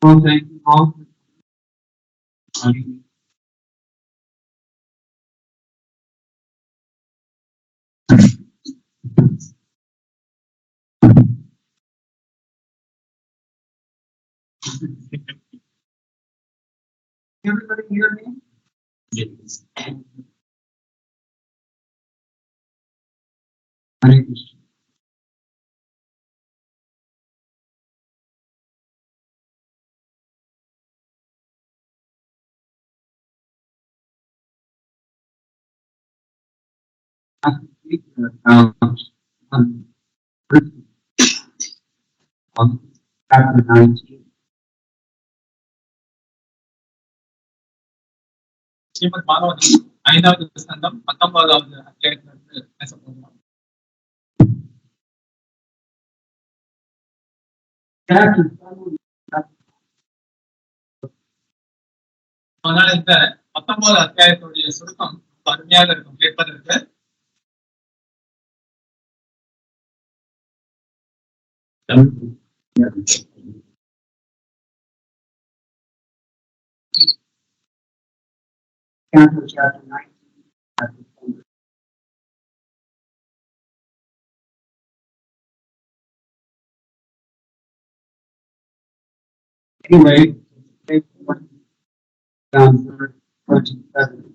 Thank you all. Everybody hear me? Yes. Hare Krishna. Chapter 19. Srimad Bhagavatam 5வது ஸ்கந்தம் 19வது அத்தியாயத்திலிருந்து பேச போகிறோம். அதனால இந்த 19வது அத்தியாயத்துடைய சுருக்கம் அருமையாக இருக்கும் கேட்பதற்கு. Chapter 19. Anyway, take one down 27.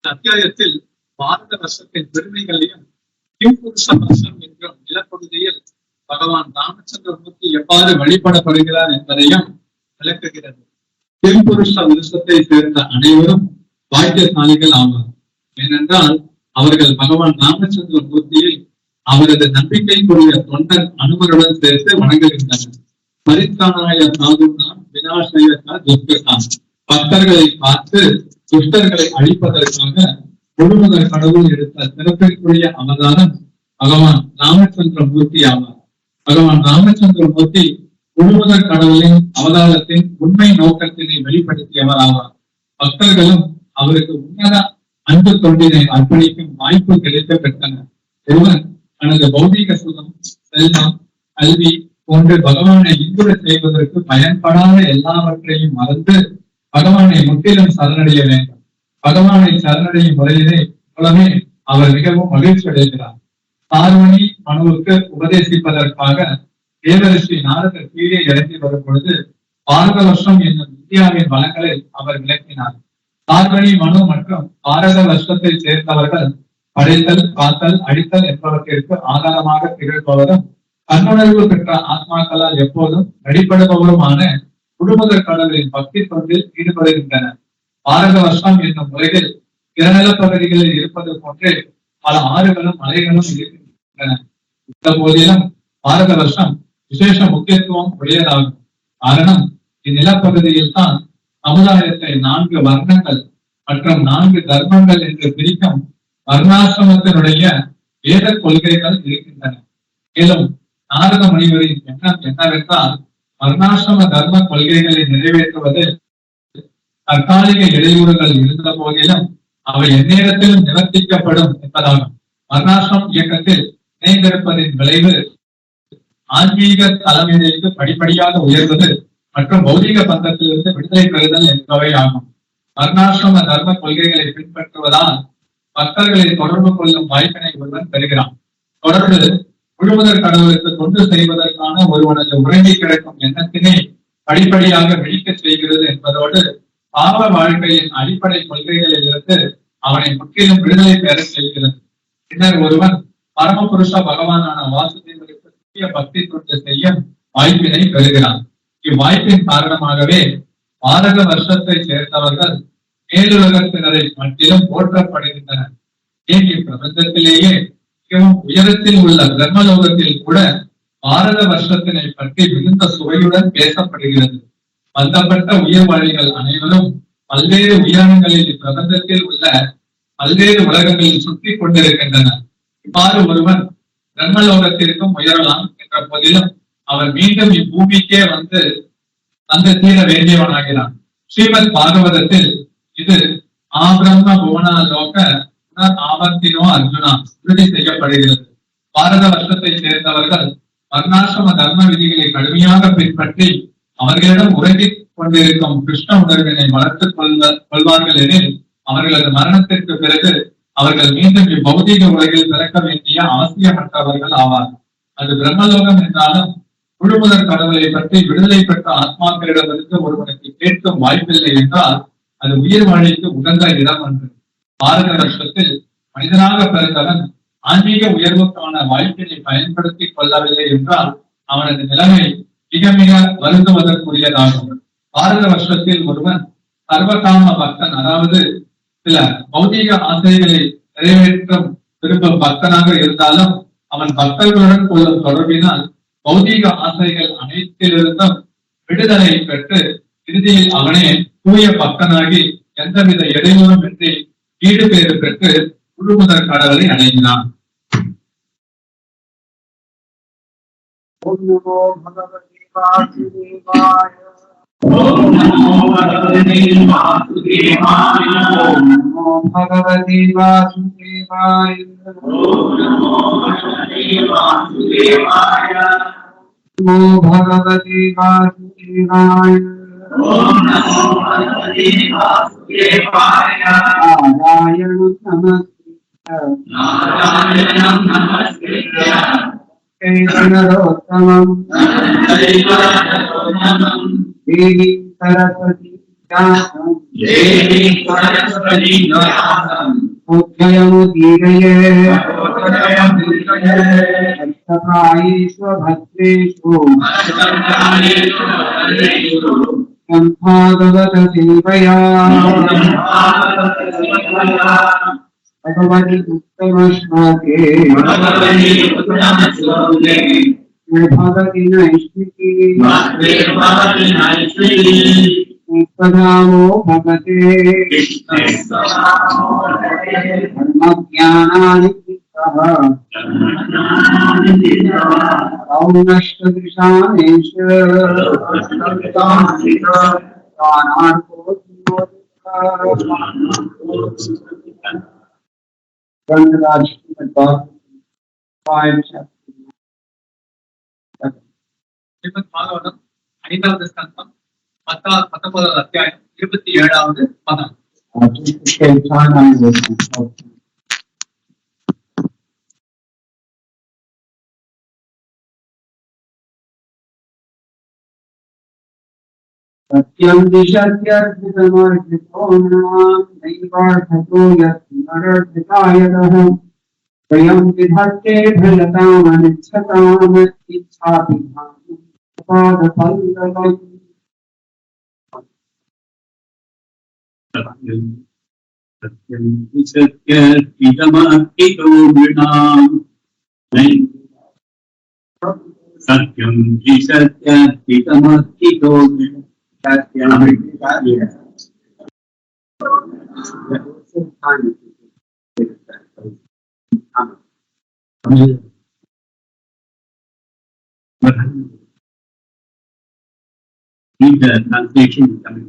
அத்தியாயத்தில் பாரத வருஷத்தின் பெருமைகளையும் கிம்புருஷ வருஷம் என்றும் நிலப்பகுதியில் பகவான் ராமச்சந்திரமூர்த்தி எவ்வாறு வழிபடப்படுகிறார் என்பதையும் விளக்குகிறது. கிம்புருஷ வருஷத்தை சேர்ந்த அனைவரும் பாக்கியசாலிகள் ஆவார். ஏனென்றால் அவர்கள் பகவான் ராமச்சந்திரமூர்த்தியை அவரது நம்பிக்கைக்குரிய தொண்டன் அனுமருடன் சேர்த்து வணங்குகின்றனர். பரித்தானாய சாதுனாம் விநாசய துஷ்கசாம். பக்தர்களை பார்த்து துஷ்டர்களை அழிப்பதற்காக முழுமுதற் கடவுள் எடுத்த சிறப்பிற்குரிய அவதாரம் பகவான் ராமச்சந்திரமூர்த்தி ஆவார். பகவான் ராமச்சந்திரமூர்த்தி முழுமுதற் கடவுளின் அவதாரத்தின் உண்மை நோக்கத்தினை வெளிப்படுத்தியவர் ஆவார். பக்தர்களும் அவருக்கு உன்னத அன்பு தொண்டினை அர்ப்பணிக்கும் வாய்ப்பு கிடைக்க பெற்றனர். ஒருவன் தனது பௌதீக சுகம், செல்வம், கல்வி போன்று பகவானை இன்புற செய்வதற்கு பயன்படாத எல்லாவற்றையும் மறந்து பகவானை முற்றிலும் சரணடைய வேண்டும். பகவானை சரணடையும் முறையிலே மூலமே அவர் மிகவும் மகிழ்ச்சி அடைகிறார். பார்வணி மனுவுக்கு உபதேசிப்பதற்காக தேவரிஷி நாரதர் கீழே இறங்கி வரும் பொழுது பாரத வருஷம் என்னும் இந்தியாவின் வளங்களை அவர் விளக்கினார். பார்வணி, மனு மற்றும் பாரத வருஷத்தை சேர்ந்தவர்கள் படைத்தல், காத்தல், அழித்தல் என்பவற்றிற்கு ஆதாரமாக திகழ்பவரும் தன்னுணர்வு பெற்ற ஆத்மாக்களால் எப்போதும் வெளிப்படுபவருமான குடும்பதர் கடவுளின் பக்தி தொண்டில் ஈடுபடுகின்றனர். பாரத வருஷம் என்னும் முறையில் பிறநில பகுதிகளில் இருப்பது போன்றே பல ஆறுகளும் மலைகளும் இருக்கின்றன. இந்த போதிலும் பாரத வருஷம் விசேஷ முக்கியத்துவம் உடையதாகும். காரணம், இந்நிலப்பகுதியில் தான் சமுதாயத்தை 4 வர்ணங்கள் மற்றும் 4 தர்மங்கள் என்று பிரிக்கும் வர்ணாசிரமத்தினுடைய வேத கொள்கைகள் இருக்கின்றன. மேலும் நாரத முனிவரின் எண்ணம் என்னவென்றால், வர்ணாசிரம தர்ம கொள்கைகளை நிறைவேற்றுவதில் தற்காலிக இடையூறுகள் இருந்த போதிலும் அவை எந்நேரத்திலும் நிவர்த்திக்கப்படும் என்பதாகும். வர்ணாசிரம் இயக்கத்தில் இணைந்திருப்பதின் விளைவு ஆன்மீக தலைமைக்கு படிப்படியாக உயர்வது மற்றும் பௌதிக பந்தத்திலிருந்து விடுதலை பெறுதல் என்பவை ஆகும். வர்ணாசிரம தர்ம கொள்கைகளை பின்பற்றுவதால் பக்தர்களை தொடர்பு கொள்ளும் வாய்ப்பினை ஒருவன் பெறுகிறான். தொடர்ந்து முழுவதற் கடவுளுக்கு தொண்டு செய்வதற்கான ஒருவனது உறங்கி கிடக்கும் எண்ணத்தினை படிப்படியாக விழிக்க செய்கிறது என்பதோடு பாவ வாழ்க்கையின் அடிப்படை கொள்கைகளில் இருந்து அவனை முற்றிலும் விடுதலை பெற செய்கிறது. பின்னர் ஒருவன் பரமபுருஷ பகவானான வாசுதேவருக்கு முக்கிய பக்தி தொண்டு செய்ய வாய்ப்பினை பெறுகிறான். இவ்வாய்ப்பின் காரணமாகவே பாரத வருஷத்தை சேர்ந்தவர்கள் மேலுலகத்தினரை மட்டிலும் போற்றப்படுகின்றனர். ஏன் இப்பிரபஞ்சத்திலேயே மிகவும் உயரத்தில் உள்ள பிரம்மலோகத்தில் கூட பாரத வருஷத்தினை பற்றி மிகுந்த சுவையுடன் பேசப்படுகிறது. பந்தப்பட்ட உயிர்வாழிகள் அனைவரும் பல்வேறு உயிரினங்களில் இப்பிரபஞ்சத்தில் உள்ள பல்வேறு உலகங்களில் சுற்றி கொண்டிருக்கின்றனர். இவ்வாறு ஒருவன் பிரம்மலோகத்திற்கும் உயரலாம் என்ற போதிலும் அவர் மீண்டும் இப்பூமிக்கே வந்து தீர வேண்டியவனாகிறான். ஸ்ரீமத் பாகவதத்தில் இது ஆபிரம்ம புவனா லோக ஆவர்த்தினோ அர்ஜுனா உறுதி செய்யப்படுகிறது. பாரத வருஷத்தை சேர்ந்தவர்கள் வர்ணாசிரம தர்ம விதிகளை கடுமையாக பின்பற்றி அவர்களிடம் உறங்கிக் கொண்டிருக்கும் கிருஷ்ண உணர்வினை வளர்த்துக் கொள்வார்கள் எனில் அவர்களது மரணத்திற்கு பிறகு அவர்கள் மீண்டும் இப்பௌதிக உலகில் பிறக்க வேண்டிய அவசியமற்றவர்கள் ஆவார். அது பிரம்மலோகம் என்றாலும் முழுமுதற் கடவுளை பற்றி விடுதலை பெற்ற ஆத்மாக்களிடமிருந்து ஒருவனுக்கு கேட்கும் வாய்ப்பில்லை என்றால் அது உயிர் வாழிக்கு உகந்த இடம் அன்று. பாரத வருஷத்தில் மனிதனாக பிறந்தவன் ஆன்மீக உயர்வுக்கான வாய்ப்பினை பயன்படுத்திக் கொள்ளவில்லை என்றால் அவனது நிலைமை மிக மிக வருந்துவதற்குரியதாகும். பாரத வருஷத்தில் ஒருவன் சர்வகாம பக்தன், அதாவது சில பௌதீக ஆசைகளை நிறைவேற்றும் விரும்பும் பக்தனாக இருந்தாலும் அவன் பக்தர்களுடன் கொள்ளும் தொடர்பினால் பௌதீக ஆசைகள் அனைத்திலிருந்தும் விடுதலை பெற்று இறுதியில் அவனே தூய பக்தனாகி எந்தவித இடையூறும் இன்றி ஈடுபேறு பெற்று முழுமுதற் கடவுளை அடைகிறான். ஓம் நமோ பகவதே வாசுதேவாய. ஓம் நமோ பகவதே வாசுதேவாய. ஓம் நமோ பகவதே வாசுதேவாய. நமோ பகவதே வாசுதேவாய. ஓம் நமோ பகவதே வாசுதேவாய. நாராயணம் நமஸ்கிருத்ய நரோத்தமம் தேவி சரஸ்வதி உத்யமுதீரயே அஷ்டகாயேஷ்வ பத்ரேஷு சம்பாகவத சேவையா भगवती उत्तम श्लोके भगवती नैष्ठिकी पदामो भगते धर्मज्ञानानिधितः औनष्टदृशानेश பாகவதம் 5வது ஸ்கந்தம் 19வது அத்தியாயம் 27வது பதம். सत्यं दिशत्यर्पितमर्पितो नैवार्थतो यत्नरर्पितायतः स्वयं विधत्ते भजतामनिच्छताम् इच्छाभिधानपादपल्लवम् सत्यं सत्यर्पितमर्पितो नृणाम् सत्यं सत्यर्पितमर्पितो Read the translation in Tamil.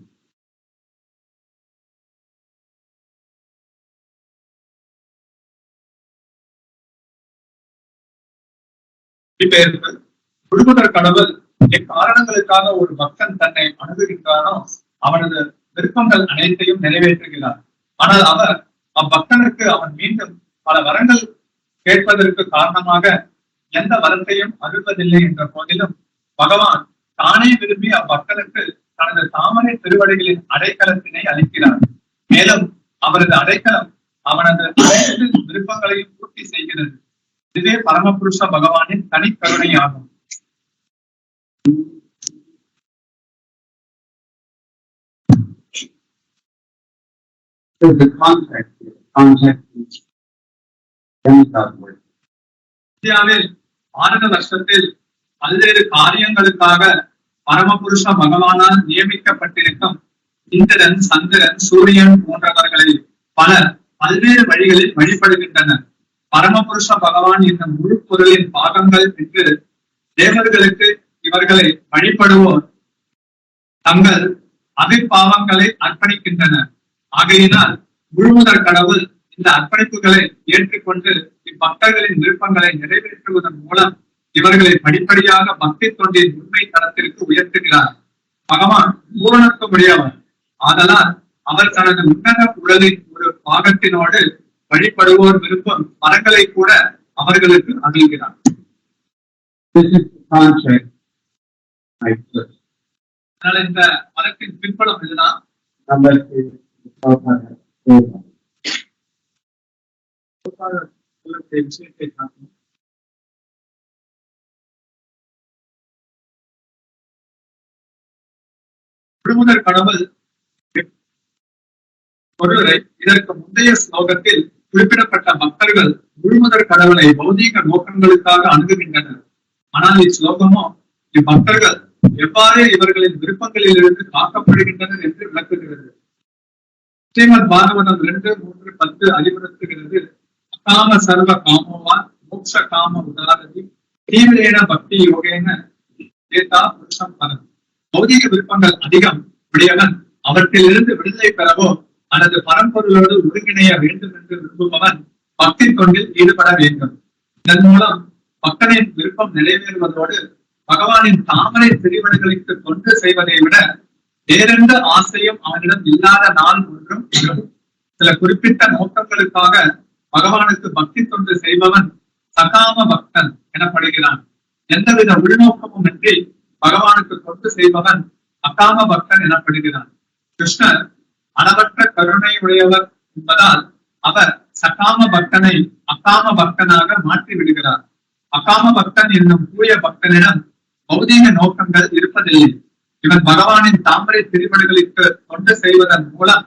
விடுவதற் கடவுள் எக்காரணங்களுக்காக ஒரு பக்தன் தன்னை அணுகுகின்றானோ அவனது விருப்பங்கள் அனைத்தையும் நிறைவேற்றுகிறார். ஆனால் அவர் அப்பக்தனுக்கு அவன் மீண்டும் பல வரங்கள் கேட்பதற்கு காரணமாக எந்த வரத்தையும் அருள்வதில்லை என்ற போதிலும் பகவான் தானே விரும்பி அப்பக்தனுக்கு தனது தாமரை திருவடிகளின் அடைக்கலத்தினை அளிக்கிறார். மேலும் அவரது அடைக்கலம் அவனது அனைத்து விருப்பங்களையும் பூர்த்தி செய்கிறது. இதுவே பரமபுருஷ பகவானின் தனி கருணையாகும். இந்தியாவில் பாரத வருஷத்தில் பல்வேறு காரியங்களுக்காக பரமபுருஷ பகவானால் நியமிக்கப்பட்டிருக்கும் இந்திரன், சந்திரன், சூரியன் போன்றவர்களை பலர் பல்வேறு வழிகளில் வழிபடுகின்றனர். பரமபுருஷ பகவான் என்னும் முழு பொருளின் பாகங்கள் என்று தேவர்களுக்கு இவர்களை வழிபடுவோர் தங்கள் அபிப்பாவங்களை அர்ப்பணிக்கின்றனர். ஆகையினால் முழுமுதற் கடவுள் இந்த அர்ப்பணிப்புகளை ஏற்றுக்கொண்டு இப்பக்தர்களின் விருப்பங்களை நிறைவேற்றுவதன் மூலம் இவர்களை படிப்படியாக பக்தி தொண்டின் உண்மை தளத்திற்கு உயர்த்துகிறார். பகவான் பூரணத்துவமுடையவர். ஆதலால் அவர் தனது உன்னத உடலின் ஒரு பாகத்தினோடு வழிபடுவோர் விருப்பம் மரங்களை கூட அவர்களுக்கு அருள்கிறார். அதனால இந்த மரத்தின் பின்பலம் இதுதான். விஷயத்தை காட்டணும். விடுமுதற் கடவுள் ஒருவரை இதற்கு முந்தைய ஸ்லோகத்தில் குறிப்பிடப்பட்ட பக்தர்கள் முழுமுதற் கடவுளை பௌதீக நோக்கங்களுக்காக அணுகுகின்றனர். ஆனால் இஸ்லோகமோ இப்பக்தர்கள் எவ்வாறு இவர்களின் விருப்பங்களில் இருந்து காக்கப்படுகின்றனர் என்று விளக்குகிறது. ஸ்ரீமத் பாகவதம் 2:3-10 அறிவுறுத்துகிறது. அகாம சர்வ காமோவா மோட்ச காம உதாரதி தீவிரேன பக்தி யோகேன ஏதா புருஷம் பரம். பௌதீக விருப்பங்கள் அதிகம் உடையவன் அவற்றிலிருந்து விடுதலை பெறவோ அல்லது பரம்பொருளோடு ஒருங்கிணைய வேண்டும் என்று விரும்புபவன் பக்தி தொண்டில் ஈடுபட வேண்டும். இதன் மூலம் பக்தனின் விருப்பம் நிறைவேறுவதோடு பகவானின் தாமரை திருவடிகளுக்கு தொண்டு செய்வதை விட வேறெந்த ஆசையும் அவனிடம் இல்லாத நாள் ஒன்றும் சில குறிப்பிட்ட நோக்கங்களுக்காக பகவானுக்கு பக்தி தொண்டு செய்பவன் சகாம பக்தன் எனப்படுகிறான். எந்தவித உள்நோக்கமும் இன்றி பகவானுக்கு தொண்டு செய்பவன் அகாம பக்தன் எனப்படுகிறான். கிருஷ்ணர் அளவற்ற கருணை உடையவர் என்பதால் அவர் சகாம பக்தனை அகாம பக்தனாக மாற்றி விடுகிறார். அகாம பக்தன் என்னும் தூய பக்தனிடம் பௌதீக நோக்கங்கள் இருப்பதில்லை. இவன் பகவானின் தாமரை திருவடிகளுக்கு தொண்டு செய்வதன் மூலம்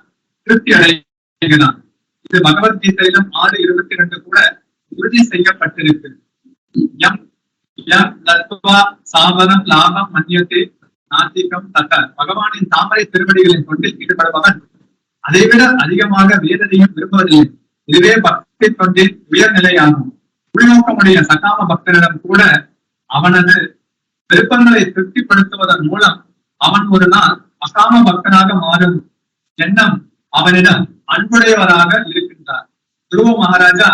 திருப்தி அடைகிறான். இது பகவத்கீதையிலும் 6:22 கூட உறுதி செய்யப்பட்டிருக்கு. சாவரம் லாபம் மன்யத்தே நாத்திகம் தட்ட. பகவானின் தாமரை திருவடிகளின் தொண்டில் ஈடுபடுபவன் அதைவிட அதிகமாக வேறெதையும் விரும்புவதில்லை. இதுவே பக்தி தொண்டின் உயர்நிலையாகும். உள்நோக்கமுடைய சகாம பக்தனிடம் கூட அவனது விருப்பங்களை திருப்திப்படுத்துவதன் மூலம் அவன் ஒரு நாள் அகாம பக்தனாக மாறும் எண்ணம் அவனிடம் அன்புடையவராக இருக்கின்றார். துருவ மகாராஜா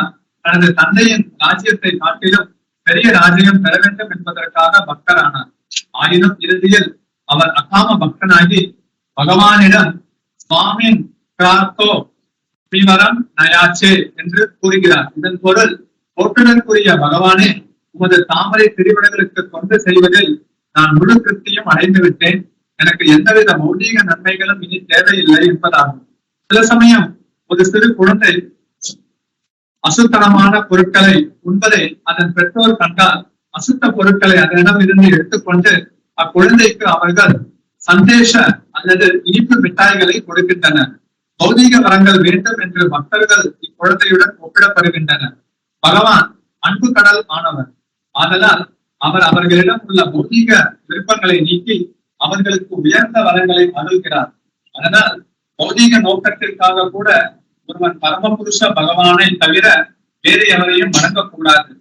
தனது தந்தையின் ராஜ்யத்தை காட்டிலும் பெரிய ராஜ்யம் பெற வேண்டும் என்பதற்காக பக்தரானார். ஆயினும் இறுதியில் அவர் அகாம பக்தனாகி பகவானிடம் சுவாமின் பிரார்த்தோ ஸ்ரீவரம் நயாச்சே என்று கூறுகிறார். இதன் பொருள், போற்றுதற்குரிய பகவானே, உமது தாமரை திருவிடங்களுக்கு தொண்டு செய்வதில் நான் முழு திருப்தியும் அடைந்து விட்டேன். எனக்கு எந்தவித மௌலிக நன்மைகளும் இனி தேவையில்லை என்பதாகும். சில சமயம் ஒரு சிறு குழந்தை அசுத்தனமான பொருட்களை உண்பதை அதன் பெற்றோர் கண்டால் அசுத்த பொருட்களை அதனிடமிருந்து எடுத்துக்கொண்டு அக்குழந்தைக்கு அவர்கள் சந்தேஷ அல்லது இனிப்பு மிட்டாய்களை கொடுக்கின்றனர். பௌதீக வரங்கள் வேண்டும் என்று பக்தர்கள் இக்குழந்தையுடன் ஒப்பிடப்படுகின்றனர். பகவான் அன்பு கடல் ஆனவர். ஆதலால் அவர் அவர்களிடம் உள்ள பௌதீக விருப்பங்களை நீக்கி அவர்களுக்கு உயர்ந்த வரங்களை அருள்கிறார். அதனால் பௌதீக நோக்கத்திற்காக கூட ஒருவன் பரமபுருஷ பகவானை தவிர வேறு எவரையும் வணங்கக்கூடாது.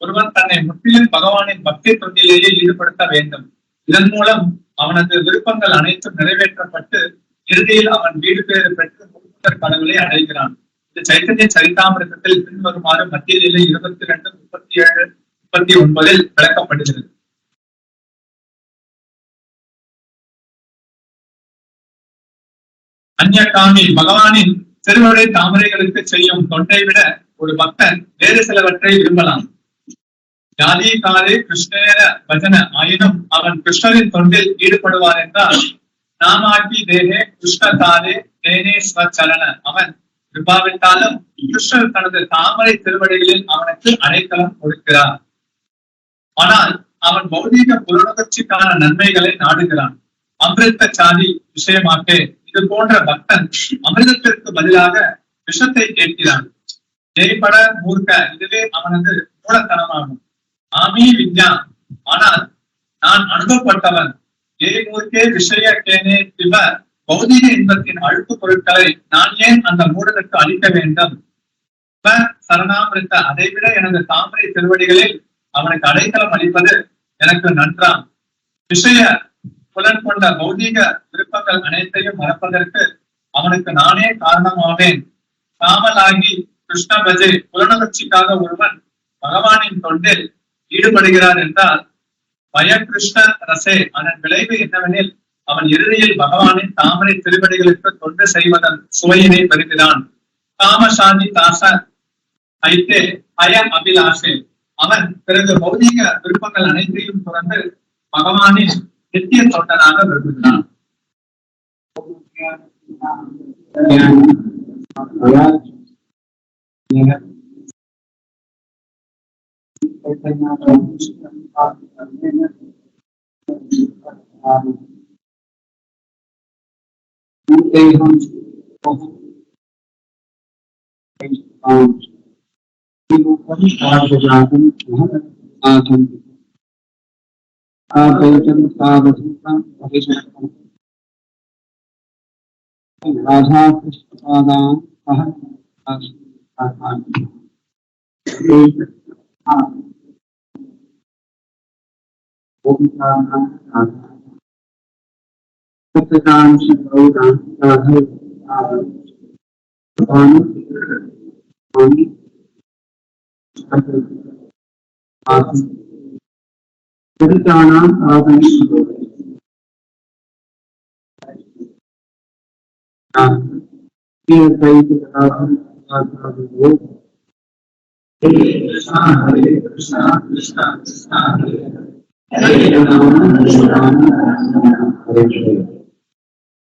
ஒருவன் தன்னை முற்றிலும் பகவானின் பக்தி தொண்டிலேயே ஈடுபடுத்த வேண்டும். இதன் மூலம் அவனது விருப்பங்கள் அனைத்தும் நிறைவேற்றப்பட்டு இறுதியில் அவன் வீடு பேறு பெற்று முழுமுதற் கடவுளை அடைகிறான். இந்த சைத்தன்ய சரிதாமிரதத்தில் பின்வருமாறு மத்திய நிலை 22, 37, 39 விளக்கப்படுகிறது. அந்நியகாமி பகவானின் திருவடை தாமரைகளுக்கு செய்யும் தொண்டை விட ஒரு பக்தன் வேறு சிலவற்றை விரும்பலாம். ஜாதி காலே கிருஷ்ணேர பஜன ஆயினும் அவன் கிருஷ்ணரின் தொண்டில் ஈடுபடுவார் என்றால் நாமாக்கி தேகே கிருஷ்ண காலே தேனே ஸ்வச்சரண அவன் விரும்பாவிட்டாலும் கிருஷ்ணர் தனது தாமரை திருவடிகளில் அவனுக்கு அடைக்கலம் கொடுக்கிறார். ஆனால் அவன் பௌதீக புலனுணர்ச்சிக்கான நன்மைகளை நாடுகிறான். அமிர்த சாதி விஷயமாக்கே இது போன்ற பக்தன் அமிர்தத்திற்கு பதிலாக விஷத்தை கேட்கிறான். ஜெய்பட மூர்க்க இதுவே அவனது மூலத்தனமாகும். ஆமி விஞ்ஞா ஆனால் நான் அனுபவப்பட்டவன். ஜெய் மூர்க்கே விஷய கேனே சிவ பௌதீக இன்பத்தின் அழுப்பு பொருட்களை நான் ஏன் அந்த மூடனுக்கு அளிக்க வேண்டும்? சரணாமிருத்த அதைவிட எனது தாமரை திருவடிகளில் அவனுக்கு அடைக்கலம் அளிப்பது எனக்கு நன்றாம். விஷய புலன் கொண்ட பௌதீக விருப்பங்கள் அனைத்தையும் மறப்பதற்கு அவனுக்கு நானே காரணமாவேன். காமலாகி கிருஷ்ண பஜே புலனுணர்ச்சிக்காக ஒருவன் பகவானின் தொண்டில் ஈடுபடுகிறார் என்றால் பயகிருஷ்ண ரசே அதன் விளைவு என்னவெனில் அவன் இறுதியில் பகவானின் தாமரை திருவடிகளுக்கு தொண்டு செய்வதன் சுவையினை பெறுகிறான். காமசாதி தாச ஐத்தே பய அபிலாஷே அவன் பிறகு பௌதீக விருப்பங்கள் அனைத்தையும் துறந்து பகவானின் நித்திய தொண்டனாக விரும்புகிறான். Radha Krishna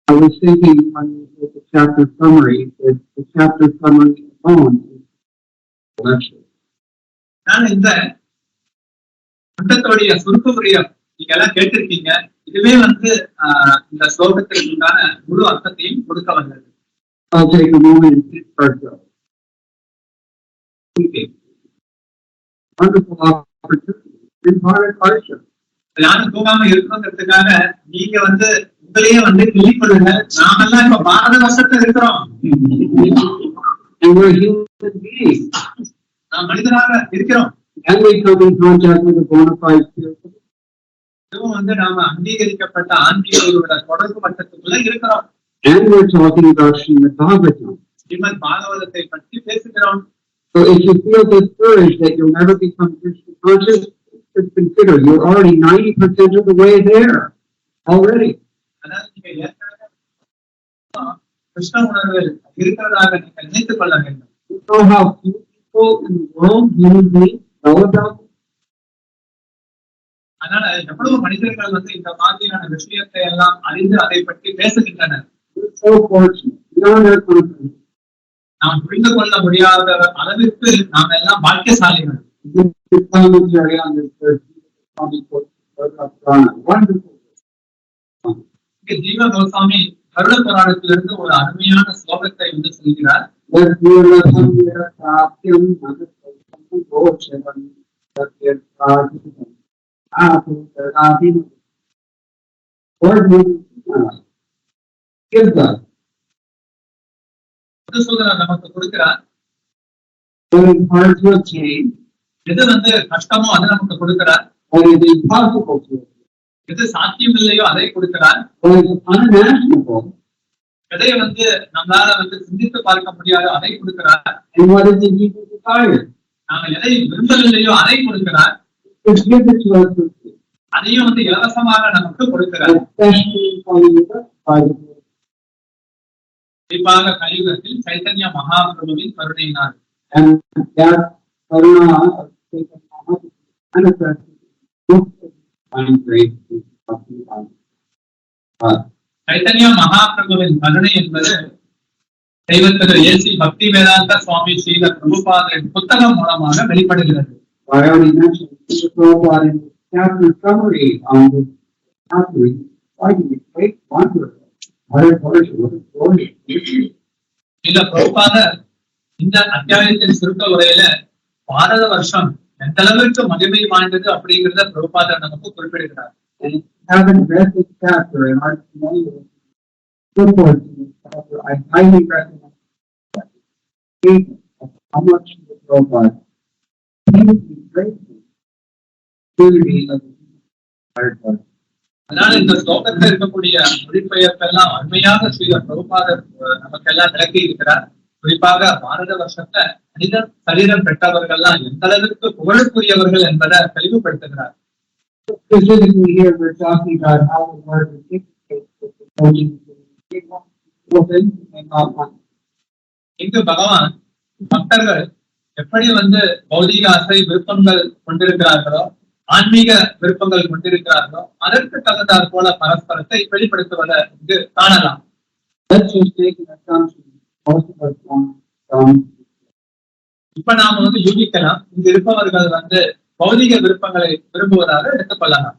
I was thinking when you did the chapter summary, that the chapter summary alone is lecture. நான் இந்த புத்தகத்துடைய சுருக்க உரையை நீங்க எல்லாம் கேட்டிருக்கீங்க. இதுவே இந்த ஸ்லோகத்திற்கு உண்டான முழு அர்த்தத்தையும் கொடுக்க வந்தது. I'll take a moment and sit for ourselves. Wonderful opportunity. Imparted hardship. யாரும் தூங்காம இருக்கணுங்கிறதுக்காக நீங்க உங்களையே கிளிப்படுங்க. நாமெல்லாம் இப்ப பாரத வருஷத்துல இருக்கிறோம். And we're human beings. நாம் மனிதராக இருக்கிறோம். And we come in contact with a bona fide spiritual. இதுவும் நாம அங்கீகரிக்கப்பட்ட ஆன்மீக தொடர்பு மட்டத்துக்குள்ள இருக்கிறோம். And we're talking about Srimad Bhagavatam. Srimad பாகவதத்தை பற்றி பேசுகிறோம். So if you feel discouraged that you'll never become Krishna conscious, just consider you're already 90% of the way there already. அதாவது நீங்க ஏற்கனவே கிருஷ்ண உணர்வு இருக்கிறதாக நீங்க நினைத்துக் கொள்ள வேண்டும். You know how few people in the world, human beings, know about it? அதனால எவ்வளவு மனிதர்கள் வந்து இந்த மாதிரியான விஷயத்தை எல்லாம் அறிந்து அதை பற்றி பேசுகின்றனர். We're so fortunate. Beyond our comprehension. நாம் புரிந்து கொள்ள முடியாத அளவிற்கு நாம் எல்லாம் பாக்கியசாலிகள். This commentary on this verse, wonderful. இங்கே ஜீவ கோஸ்வாமி கருட புராணத்திலிருந்து ஒரு அருமையான ஸ்லோகத்தை வந்து சொல்கிறார். நமக்கு கொடுக்கிறார். எது வந்து கஷ்டமோ அதை நமக்கு கொடுக்கிறார். எது சாத்தியம் இல்லையோ அதை கொடுக்கிறார். எதை வந்து நம்மளால வந்து சிந்தித்து பார்க்க முடியாதோ அதை கொடுக்கிறார். நாம எதை விரும்பவில்லையோ அதை கொடுக்கிறார். அதையும் வந்து இலவசமாக நமக்கு கொடுக்கிறார். குறிப்பாக கலியுகத்தில் சைத்தன்ய மகாபிரபுவின் கருணையினார். சைத்தன்ய மகாபிரபுவின் கருணை என்பது தெய்வத்திரு ஏசி பக்தி வேதாந்த சுவாமி ஸ்ரீல பிரபுபாதரின் புத்தகம் மூலமாக வெளிப்படுகிறது. ஸ்ரீல பிரபுபாதர் இந்த அத்தியாயத்தின் சுருக்க உரையில பாரத வருஷம் எந்த அளவிற்கு மகிமை வாய்ந்தது அப்படிங்கிறத பிரபுபாதர் நமக்கு குறிப்பிடுகிறார். I highly recommend how much the Prabhupada அதனால இந்த ஸ்லோகத்தில் இருக்கக்கூடிய மொழிபெயர்ப்பெல்லாம் அருமையாக ஸ்ரீல பிரபுபாதர் நமக்கெல்லாம் விளக்கி இருக்கிறார். குறிப்பாக பாரத வருஷத்தை மனித சரீரம் பெற்றவர்கள்லாம் எந்த அளவிற்கு புகழுக்குரியவர்கள் என்பதை தெளிவுபடுத்துகிறார். இங்கு பகவான் பக்தர்கள் எப்படி வந்து பௌதிக ஆசை விருப்பங்கள் கொண்டிருக்கிறார்களோ ஆன்மீக விருப்பங்கள் கொண்டிருக்கிறார்களோ அதற்கு தகுந்தாற் போல பரஸ்பரத்தை வெளிப்படுத்துவதை இங்கு காணலாம். இப்ப நாம வந்து யூகிக்கலாம், இங்கு இருப்பவர்கள் வந்து பௌதிக விருப்பங்களை விரும்புவதாக எடுத்துக்கொள்ளலாம்.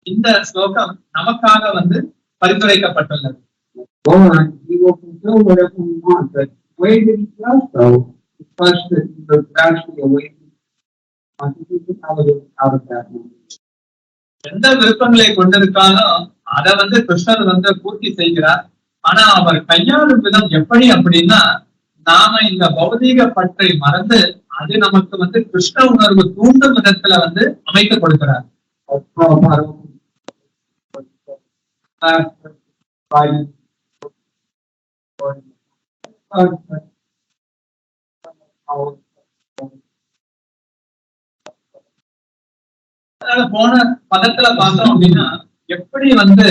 இந்த ஸ்லோகம் நமக்காக வந்து பரிந்துரைக்கப்பட்டுள்ளது. எந்த விருப்பங்களை கொண்டிருக்காலும் அதை வந்து கிருஷ்ணர் வந்து பூர்த்தி செய்கிறார். ஆனா அவர் கையாளும் விதம் எப்படி அப்படின்னா, நாம இந்த பௌதீக பற்றை மறந்து அது நமக்கு வந்து கிருஷ்ண உணர்வு தூண்டும் விதத்துல வந்து அமைத்து கொடுக்கிறார். அதனால போன பதத்துல பார்த்தோம் அப்படின்னா எப்படி வந்து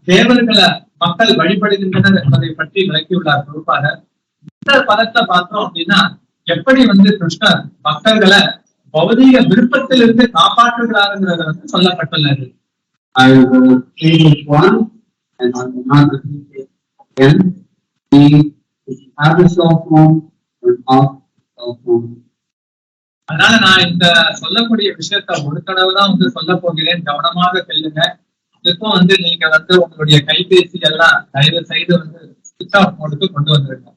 தேவர்களை மக்கள் வழிபடுகின்றனர் என்பதை பற்றி விளக்கியுள்ளார் பிரபுபாதர். இந்த பதத்தை பார்த்தோம் அப்படின்னா எப்படி வந்து கிருஷ்ணர் பக்தர்களை பௌதீக விருப்பத்திலிருந்து காப்பாற்றுகிறாருங்கிறத வந்து சொல்லப்பட்டுள்ளது. I will say this one and I will not repeat it again. If you have a cell phone or off cell phone. அதனால நான் இந்த சொல்லக்கூடிய விஷயத்த ஒரு தடவை தான் வந்து சொல்ல போகிறேன், கவனமாக கேளுங்க. இதுக்கும் வந்து நீங்க வந்து உங்களுடைய கைபேசி எல்லாம் தயவு செய்து வந்து ஸ்விட்ச் ஆஃப் மோடுக்கு கொண்டு வந்துருங்க.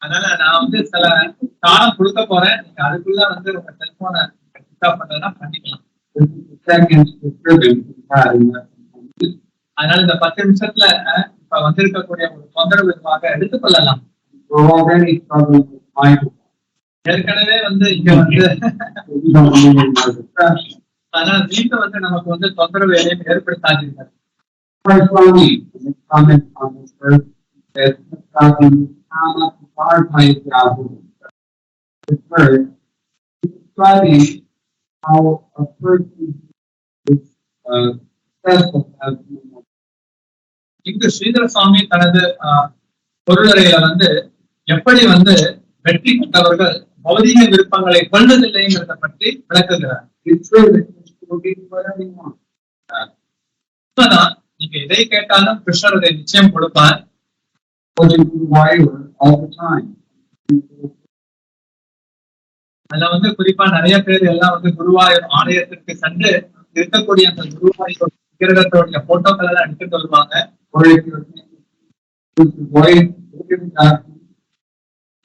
அதனால நான் வந்து சில காலம் கொடுக்க போறேன், நீங்க அதுக்குள்ள வந்து உங்க செல்போனை ஸ்விட்ச் ஆஃப் பண்றதுனா பண்ணிக்கலாம். அதனால இந்த 10 நிமிஷத்துல இப்ப வந்திருக்கக்கூடிய ஒரு தொந்தரவுக்காக எடுத்துக்கொள்ளலாம். ஏற்கனவே வந்து இங்க வந்து அதனால மீண்டும் வந்து நமக்கு வந்து தொந்தரவு எதையும் ஏற்படுத்தாதீர்கள். இங்கு ஸ்ரீதர சுவாமி தனது பொருளுரையில வந்து எப்படி வந்து வெற்றி கொண்டவர்கள் பௌதிக விருப்பங்களை கொள்வதில்லைங்கிறத பற்றி விளக்குகிறார். உண்மைதான், நீங்க எதை கேட்டாலும் கிருஷ்ணர் அதை நிச்சயம் கொடுப்பார். அதுல வந்து குறிப்பா நிறைய பேர் எல்லாம் வந்து குருவாயூர் ஆலயத்திற்கு சென்று இருக்கக்கூடிய அந்த குருவாயூர் விக்கிரகத்தோடைய போட்டோக்கள் எல்லாம் எடுத்துட்டு வருவாங்க.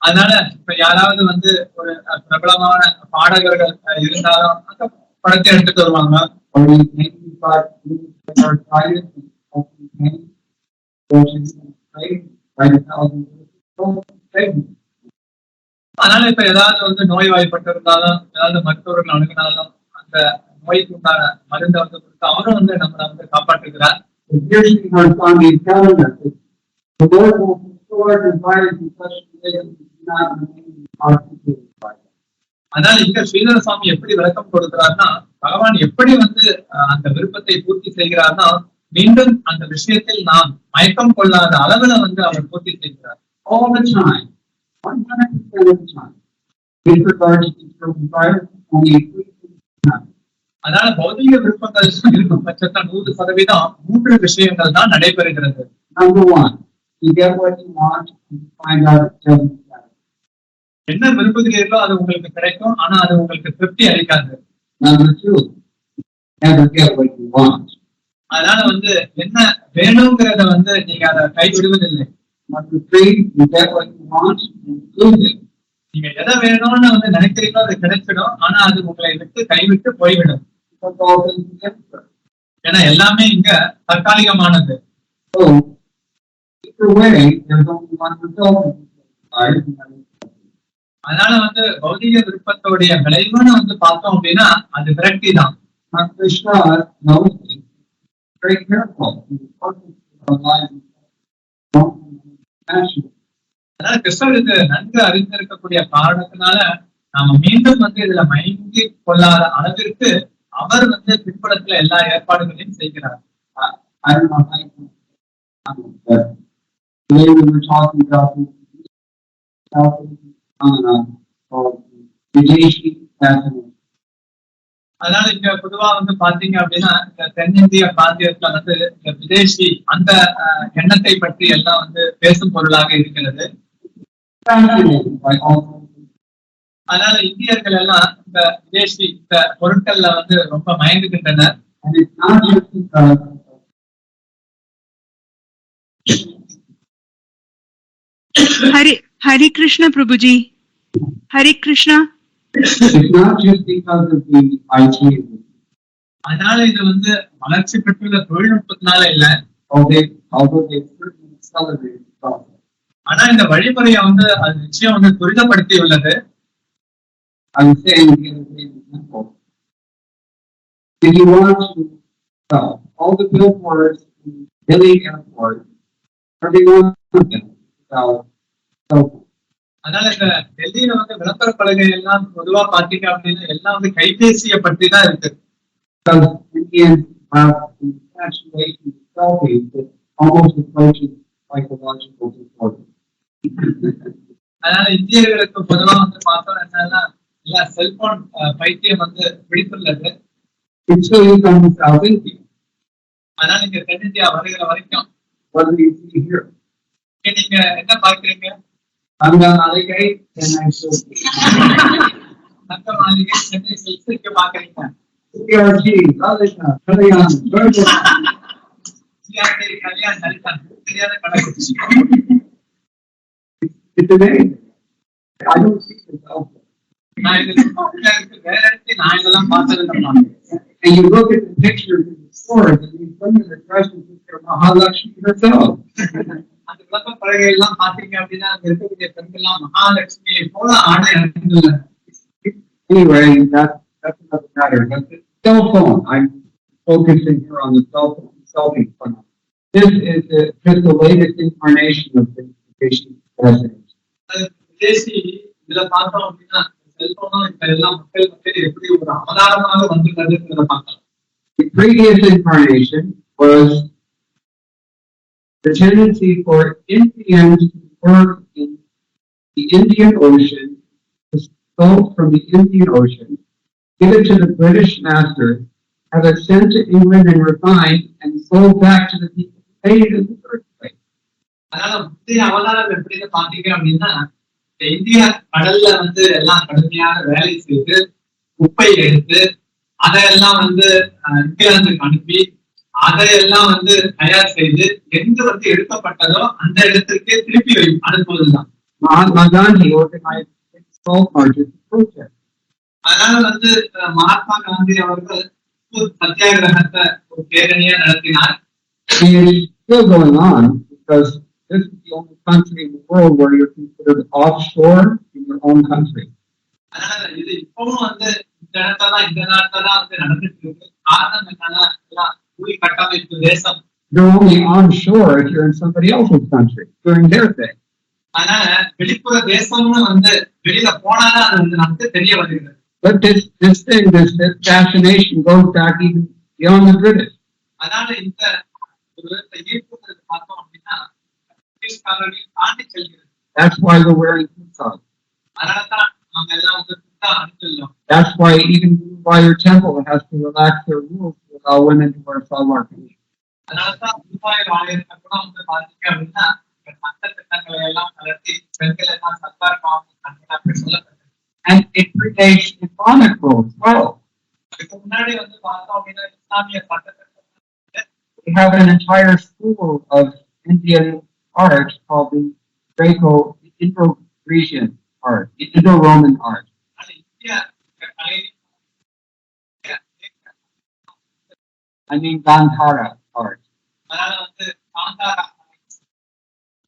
அதனால இப்ப யாராவது வந்து ஒரு பிரபலமான பாடகர்கள் இருந்தாலும் அந்த படத்தை எடுத்துட்டு வருவாங்க. அதனால இப்ப ஏதாவது வந்து நோய்வாய்ப்பட்டு இருந்தாலும் ஏதாவது மருத்துவர்கள் அணுகினாலும் அந்த நோய்க்கு உண்டான மருந்தை வந்து கொடுத்து அவரும் வந்து நம்மளை வந்து காப்பாற்றுகிறார். அதனால இங்க ஸ்ரீதர சுவாமி எப்படி விளக்கம் கொடுக்கிறார்னா, பகவான் எப்படி வந்து அந்த விருப்பத்தை பூர்த்தி செய்கிறார்னா, மீண்டும் அந்த விஷயத்தில் நாம் மயக்கம் கொள்ளாத அளவுல வந்து அவர் பூர்த்தி செய்கிறார். All the time, 100% of the time. With regards to desire, only 3%. அதனால பௌதிக விருப்பங்கள் இருக்கும் பட்சத்தில் 100% 3 விஷயங்கள் தான் நடைபெறுகிறது. Number one, you get what you want and you find out it doesn't matter. என்ன விரும்புகிறீர்களோ அது உங்களுக்கு கிடைக்கும், ஆனா அது உங்களுக்கு திருப்தி அளிக்காது. Number two, never get what you want. அதனால வந்து என்ன வேணுங்கிறத வந்து நீங்க அதை கைவிடுவதில்லை. Number three, you get what you want and lose it. நீங்க எதை வேணும்னு வந்து நினைக்கிறீங்களோ அது கிடைச்சிடும், ஆனா அது உங்களை விட்டு கைவிட்டு போய்விடும். ஏன்னா எல்லாமே இங்க தற்காலிகமானது. So, either way, there's only one result. அதனால வந்து பௌதிக விருப்பத்தோடைய விளைவுன்னு வந்து பார்த்தோம் அப்படின்னா அது விரக்தி தான். Krishna knows it. Very careful. அதனால கிருஷ்ணருக்கு நன்கு அறிந்திருக்கக்கூடிய காரணத்தினால நாம மீண்டும் வந்து இதுல மயங்கி கொள்ளாத அளவிற்கு அவர் வந்து பின்புலத்துல எல்லா ஏற்பாடுகளையும் செய்கிறார். I don't know how but today we were talking about அதனால இங்க பொதுவா வந்து பாத்தீங்க அப்படின்னா இந்த தென்னிந்திய பிராந்தியத்துல வந்து இந்த விதேசி அந்த எண்ணத்தை பற்றி எல்லாம் வந்து பேசும் பொருளாக இருக்கிறது. அதனால இந்தியர்கள் எல்லாம் இந்த விதேசி இந்த பொருட்கள்ல வந்து ரொம்ப மயங்குகின்றனர். Hare Krishna Prabhuji. Hare Krishna. It's not just because of the IT. அதனால இது வந்து வளர்ச்சி பெற்றுள்ள தொழில்நுட்பத்தினால இல்ல. Although they certainly accelerated the process. ஆனா இந்த வழிமுறையை வந்து அது நிச்சயம் வந்து துரிதப்படுத்தி உள்ளது. I was saying the other day, example. If you want to all the billboards in Delhi airport, every one of them cell phone. அதனால இந்த டெல்லியில வந்து விளம்பர பலகை எல்லாம் பொதுவா பாத்தீங்க அப்படின்னா எல்லாம் வந்து கைபேசியை பற்றி தான் இருக்கு. Because Indians have an infatuation with selfies that almost approaches psychological disorder. அதனால இந்தியர்களுக்கு பொதுவா வந்து பார்த்தோம் என்னன்னா எல்லா செல்போன் பைத்தியம் வந்து பிடித்துள்ளது. Until you come to South India. அதனால நீங்க தென்னிந்தியா வருகிற வரைக்கும் What do you see here? நீங்க என்ன பார்க்கிறீங்க? Anga Maligai, Chennai Silk. தங்க மாளிகை, சென்னை சில்க் பாக்குறீங்க. CRT, Lalita, Kalyan, Georgia. CRT, Kalyan, Lalita, தெரியாத கடைக்குச்சி. It's amazing. I don't see this out there. நான் இதுக்கு வேற இடத்துல நான் இதெல்லாம் பார்த்ததில்லை. And you look at the pictures in the stores, and you come to the dressing picture of Mahalakshmi herself. அந்த விளக்க பலகை எல்லாம் பாத்தீங்க அப்படின்னா அங்க இருக்கக்கூடிய பெண்கள்லாம் மகாலட்சுமியை போல ஆடை அணிந்துள்ள. Anyway, that's another matter. But the cell phone, I'm focusing here on the cell phone, selfie phone. This is just the latest incarnation of the patient president. விதேசி இதுல பார்த்தோம் அப்படின்னா செல்போனும் இப்ப எல்லாம் மக்கள் மத்தியில் எப்படி ஒரு அவதாரமாக வந்துள்ளதுங்கிறத பார்க்கலாம். The previous incarnation was the tendency for Indians to work in the Indian Ocean, the salt from the Indian Ocean, give it to the British masters, have it sent to England and refined and sold back to the people who paid it in the first place. அதனால முந்தைய அவதாரம் எப்படின்னு பாத்தீங்க அப்படின்னா இந்திய கடல்ல எல்லாம் கடுமையான வேலை செய்து குப்பை எடுத்து அதையெல்லாம் இங்கிலாந்துக்கு அனுப்பி அதையெல்லாம் தயார் செய்து எங்க எடுக்கப்பட்டதோ அந்த இடத்திற்கே திருப்பி அனுப்புவதுதான். Mahatma Gandhi organized salt marches to protest. அதனால மகாத்மா காந்தி அவர்கள் சத்தியாகிரகத்தை ஒரு பேரணியா நடத்தினார். And it is still going on because this is the only country in the world where you're considered offshore in your own country. அதனால இது இப்பவும் இந்த இடத்துல இந்த நாட்டுல தான் நடந்துட்டு இருக்கு. காரணம் என்னன்னா எல்லாம் கூலி கட்டமைப்பு தேசம். You're only onshore if you're in somebody else's country doing their thing. அதனால வெளிப்புற தேசம்னு வெளியில போனாதான் அது நமக்கு தெரிய வருகிறது. But this fascination goes back even beyond the British. அதனால இந்த ஈர்ப்புங்கிறது பார்த்தோம் அப்படின்னா பிரிட்டிஷ்காரர்கள் தாண்டி செல்கிறது. That's why we're wearing kurtas. அதனாலதான் நாம எல்லாம் kurta அணிந்துள்ளோம். That's why even Guruvayur Temple has to relax their rules to allow women to wear salwar kameez. அதனாலதான் குருவாயூர் ஆலயத்தை கூட பாத்தீங்க அப்படின்னா சட்ட திட்டங்களை எல்லாம் கலத்தி பெண்கள் எல்லாம் சர்க்கார் அப்படி சொல்லப்பட்டது. And it predates Islamic rules as well. அதுக்கு முன்னாடி பார்த்தோம் அப்படின்னா இஸ்லாமிய சட்டத்திட்டம். We have an entire school of Indian art called the Indo-Grecian art, the Indo-Roman art. I mean Gandhara art.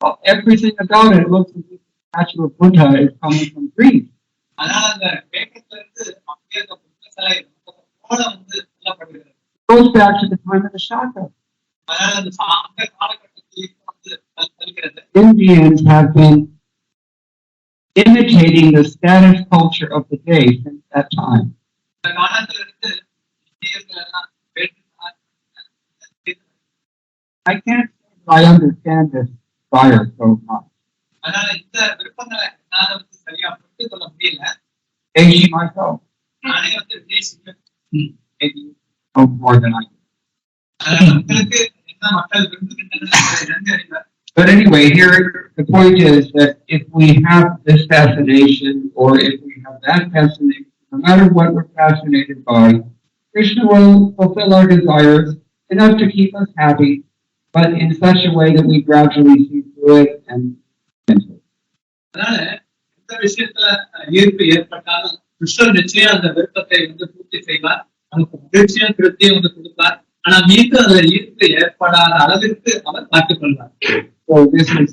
Well, everything about it looks as if the statue of Buddha is coming from Greece. Goes back to the time of the Shaka. Indians have been imitating the status culture of the day since that time. I can't say that I understand this fire so much. HG myself. Maybe know more than I do. But anyway, here the point is that if we have this fascination or if we have that fascination, no matter what we're fascinated by, Krishna will fulfill our desires enough to keep us happy, but in such a way that we gradually see through it and into it. கிருஷ்ணர் நிச்சயம் அந்த விருப்பத்தை பூர்த்தி செய்வார், நமக்கு மகிழ்ச்சியும் திருப்தியும் கொடுப்பார். ஆனா மீண்டும் அதுல ஈர்ப்பு ஏற்படாத அளவிற்கு அவர் பார்த்துக் கொள்வார். So this is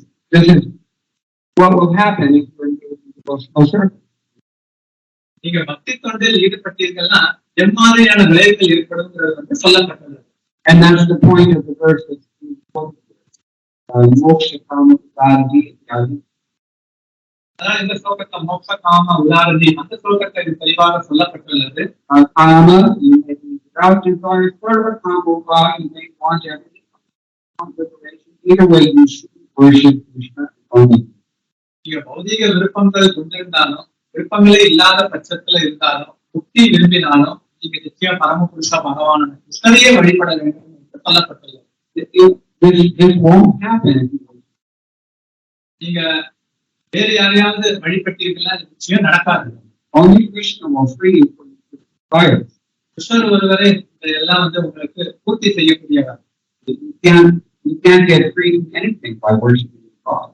what will happen if we're closer. நீங்க பக்தி தொண்டில் ஈடுபட்டீர்கள்னா எம்மாதிரியான விளைவுகள் ஏற்படும் சொல்லப்பட்டது. And that's the point of the verse that's moksha kama udaradi. அதான் இந்த ஸ்லோகத்தை மோட்ச காம உதாரணி அந்த ஸ்லோகத்தை தெளிவாக சொல்லப்பட்டுள்ளது. Kama, you may be without desire, sarva kama, you may want everything. Either way, you should worship Krishna only. நீங்க பௌதிக விருப்பங்கள் கொண்டிருந்தாலும் விருப்பங்களே இல்லாத பட்சத்துல இருந்தாலும் முக்தி விரும்பினாலும் நீங்க நிச்சயம் பரமபுருஷ பகவான கிருஷ்ணரையே வழிபட வேண்டும் என்று சொல்லப்பட்டுள்ளது. This won't happen. நீங்க வேறு யாரையாவது வழிபட்டீர்களா நிச்சயம் நடக்காது. Only Krishna will free you from the desires. கிருஷ்ணர் ஒருவரே இதெல்லாம் உங்களுக்கு பூர்த்தி செய்யக்கூடியவர். You can't get free from anything by worshiping God.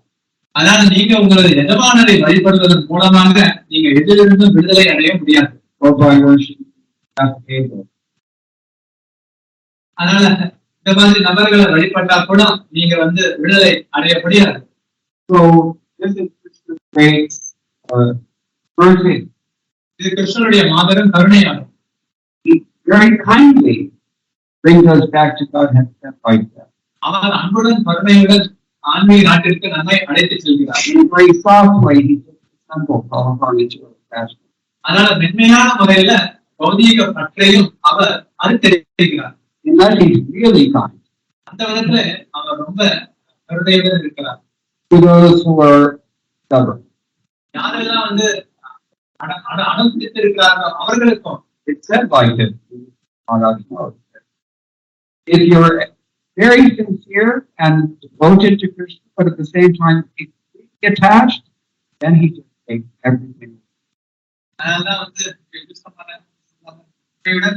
அதனால நீங்க உங்களது எஜமானரை வழிபடுவதன் மூலமாக நீங்க எதிலிருந்தும் விடுதலை அடைய முடியாது. Or by worshiping God. அதனால இந்த மாதிரி நபர்களை வழிபட்டா கூட நீங்க விடுதலை அடைய முடியாது. So this is Krishna's great mercy. இது கிருஷ்ணனுடைய மாபெரும் கருணையாகும். He very kindly brings us back to God step by step. அவர் அன்புடன் கருணையுடன் ஆன்மீக நாட்டிற்கு நம்மை அழைத்து செல்கிறார். In a very soft way, he takes the simple all of our ritual fashion. அதனால மென்மையான முறையில பௌதீக பற்றையும் அவர் அறுத்தெடுக்கிறார். Unless he's really kind. அந்த விதத்துல அவர் ரொம்ப கருணையுடன் இருக்கிறார். To those who are stubborn. யாரெல்லாம் வந்து அனுமதித்திருக்கிறார்களோ அவர்களுக்கும் It said like this. If you're very sincere and devoted to Krishna, but at the same time completely attached, then he just takes everything. அதனாலதான் வந்து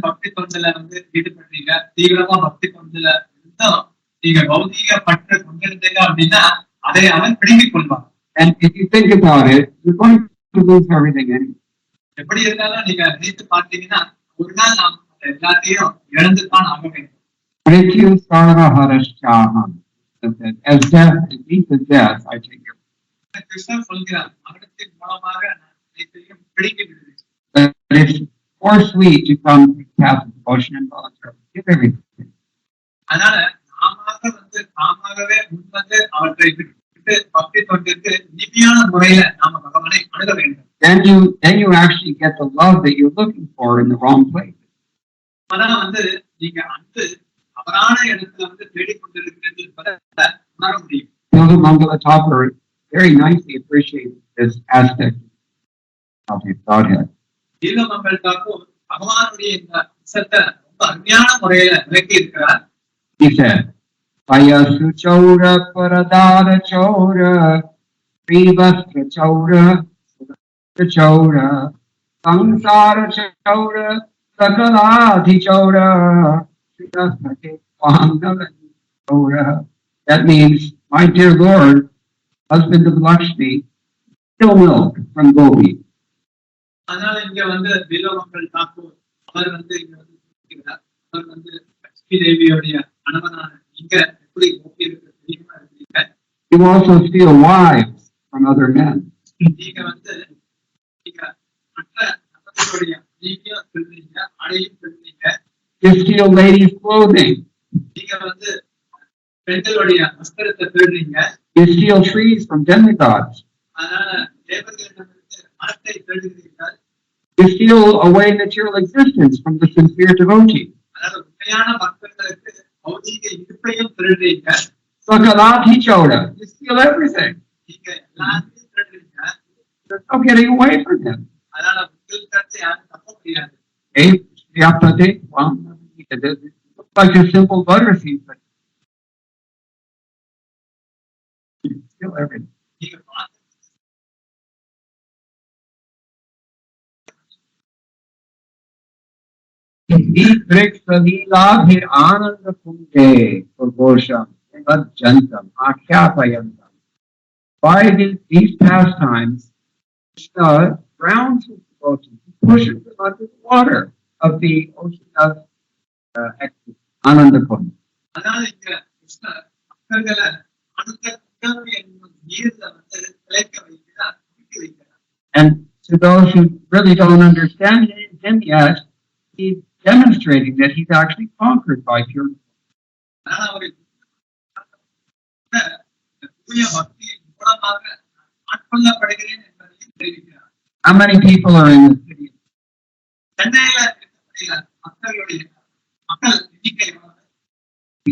பக்தி தொண்டுல வந்து ஈடுபடுறீங்க, தீவிரமா பக்தி தொண்டுல இருந்தும் நீங்க பௌதிக பற்று கொண்டிருந்தீங்க அப்படின்னா அதை அவன் பிடுங்கிக் கொள்வான். And if you think about it, you're going to lose everything anyway. எப்படி இருந்தாலும் நீங்க நினைத்து பார்த்தீங்கன்னா ஒரு நாள் நாம் எல்லாத்தையும் இழந்துதான் ஆக வேண்டும். As death defeats death, I take it. Krishnan சொல்கிறார், மரணத்தின் மூலமாக நான் அனைத்தையும் பிடுங்கி விடுவேன். But it's more sweet to come to the path of devotion and voluntarily give everything. அதனால நாமவே முன்வந்து அவற்றை விட்டு பக்தி தொண்டிற்கு நிதியான முறையில நாம பகவானை அணுக வேண்டும். Then you actually get the love that you're looking for in the wrong place. அதனால வந்து நீங்க அன்பு தவறான இடத்துல வந்து தேடிக்கொண்டிருக்கிறது என்பதை உணர முடியும். Mangala Thakur very nicely appreciates this aspect of his Godhead. Mangala Thakur பகவானுடைய இந்த அம்சத்தை ரொம்ப அருமையான முறையில விளக்கி இருக்கிறார். He said, Payasu Chaura Paradara Chaura Privastra Chaura Chaura Sansara Chaura Sakaladhi Chaura Chaura. That means, my dear Lord, husband of Lakshmi, still milk from Gopi. அதனால இங்க வந்து Mangala Thakur அவர் வந்து இங்க வந்து சொல்கிறார், அவர் வந்து லட்சுமி தேவியோடைய கணவனான இங்க எப்படி கோபி இருக்கு தெரியுமா இருக்கீங்க. You also steal wives from other men. நீங்க வந்து நீங்க மற்ற நபர்களுடைய நீங்களும் சொல்றீங்க, ஆடையும் சொல்றீங்க. You steal ladies' clothing. நீங்க வந்து பெண்களுடைய வஸ்திரத்தை திருடுறீங்க. You steal trees from demigods. அதனால தேவர்களிடமிருந்து மரத்தை திருடுகிறீர்கள். You steal away material existence from the sincere devotee. அதனால உண்மையான பக்தர்களுக்கு பௌதீக இருப்பையும் திருடுறீங்க. Sakalati Choda. You steal everything. நீங்க எல்லாத்தையும் திருடுறீங்க. There's no getting away from him. அதனால உங்களுக்கு யாரும் தப்ப முடியாது. Well, it looks like a simple butter seed, but you steal everything. Bhir Ananda Kunde Prabhosham Jantam Akyapayantam. By these pastimes, Krishna drowns his devotees, he pushes them under the water of the ocean of Ananda Kunda. And to those who really don't understand him yet, he's demonstrating that he's actually conquered by pure. How many people are in the city?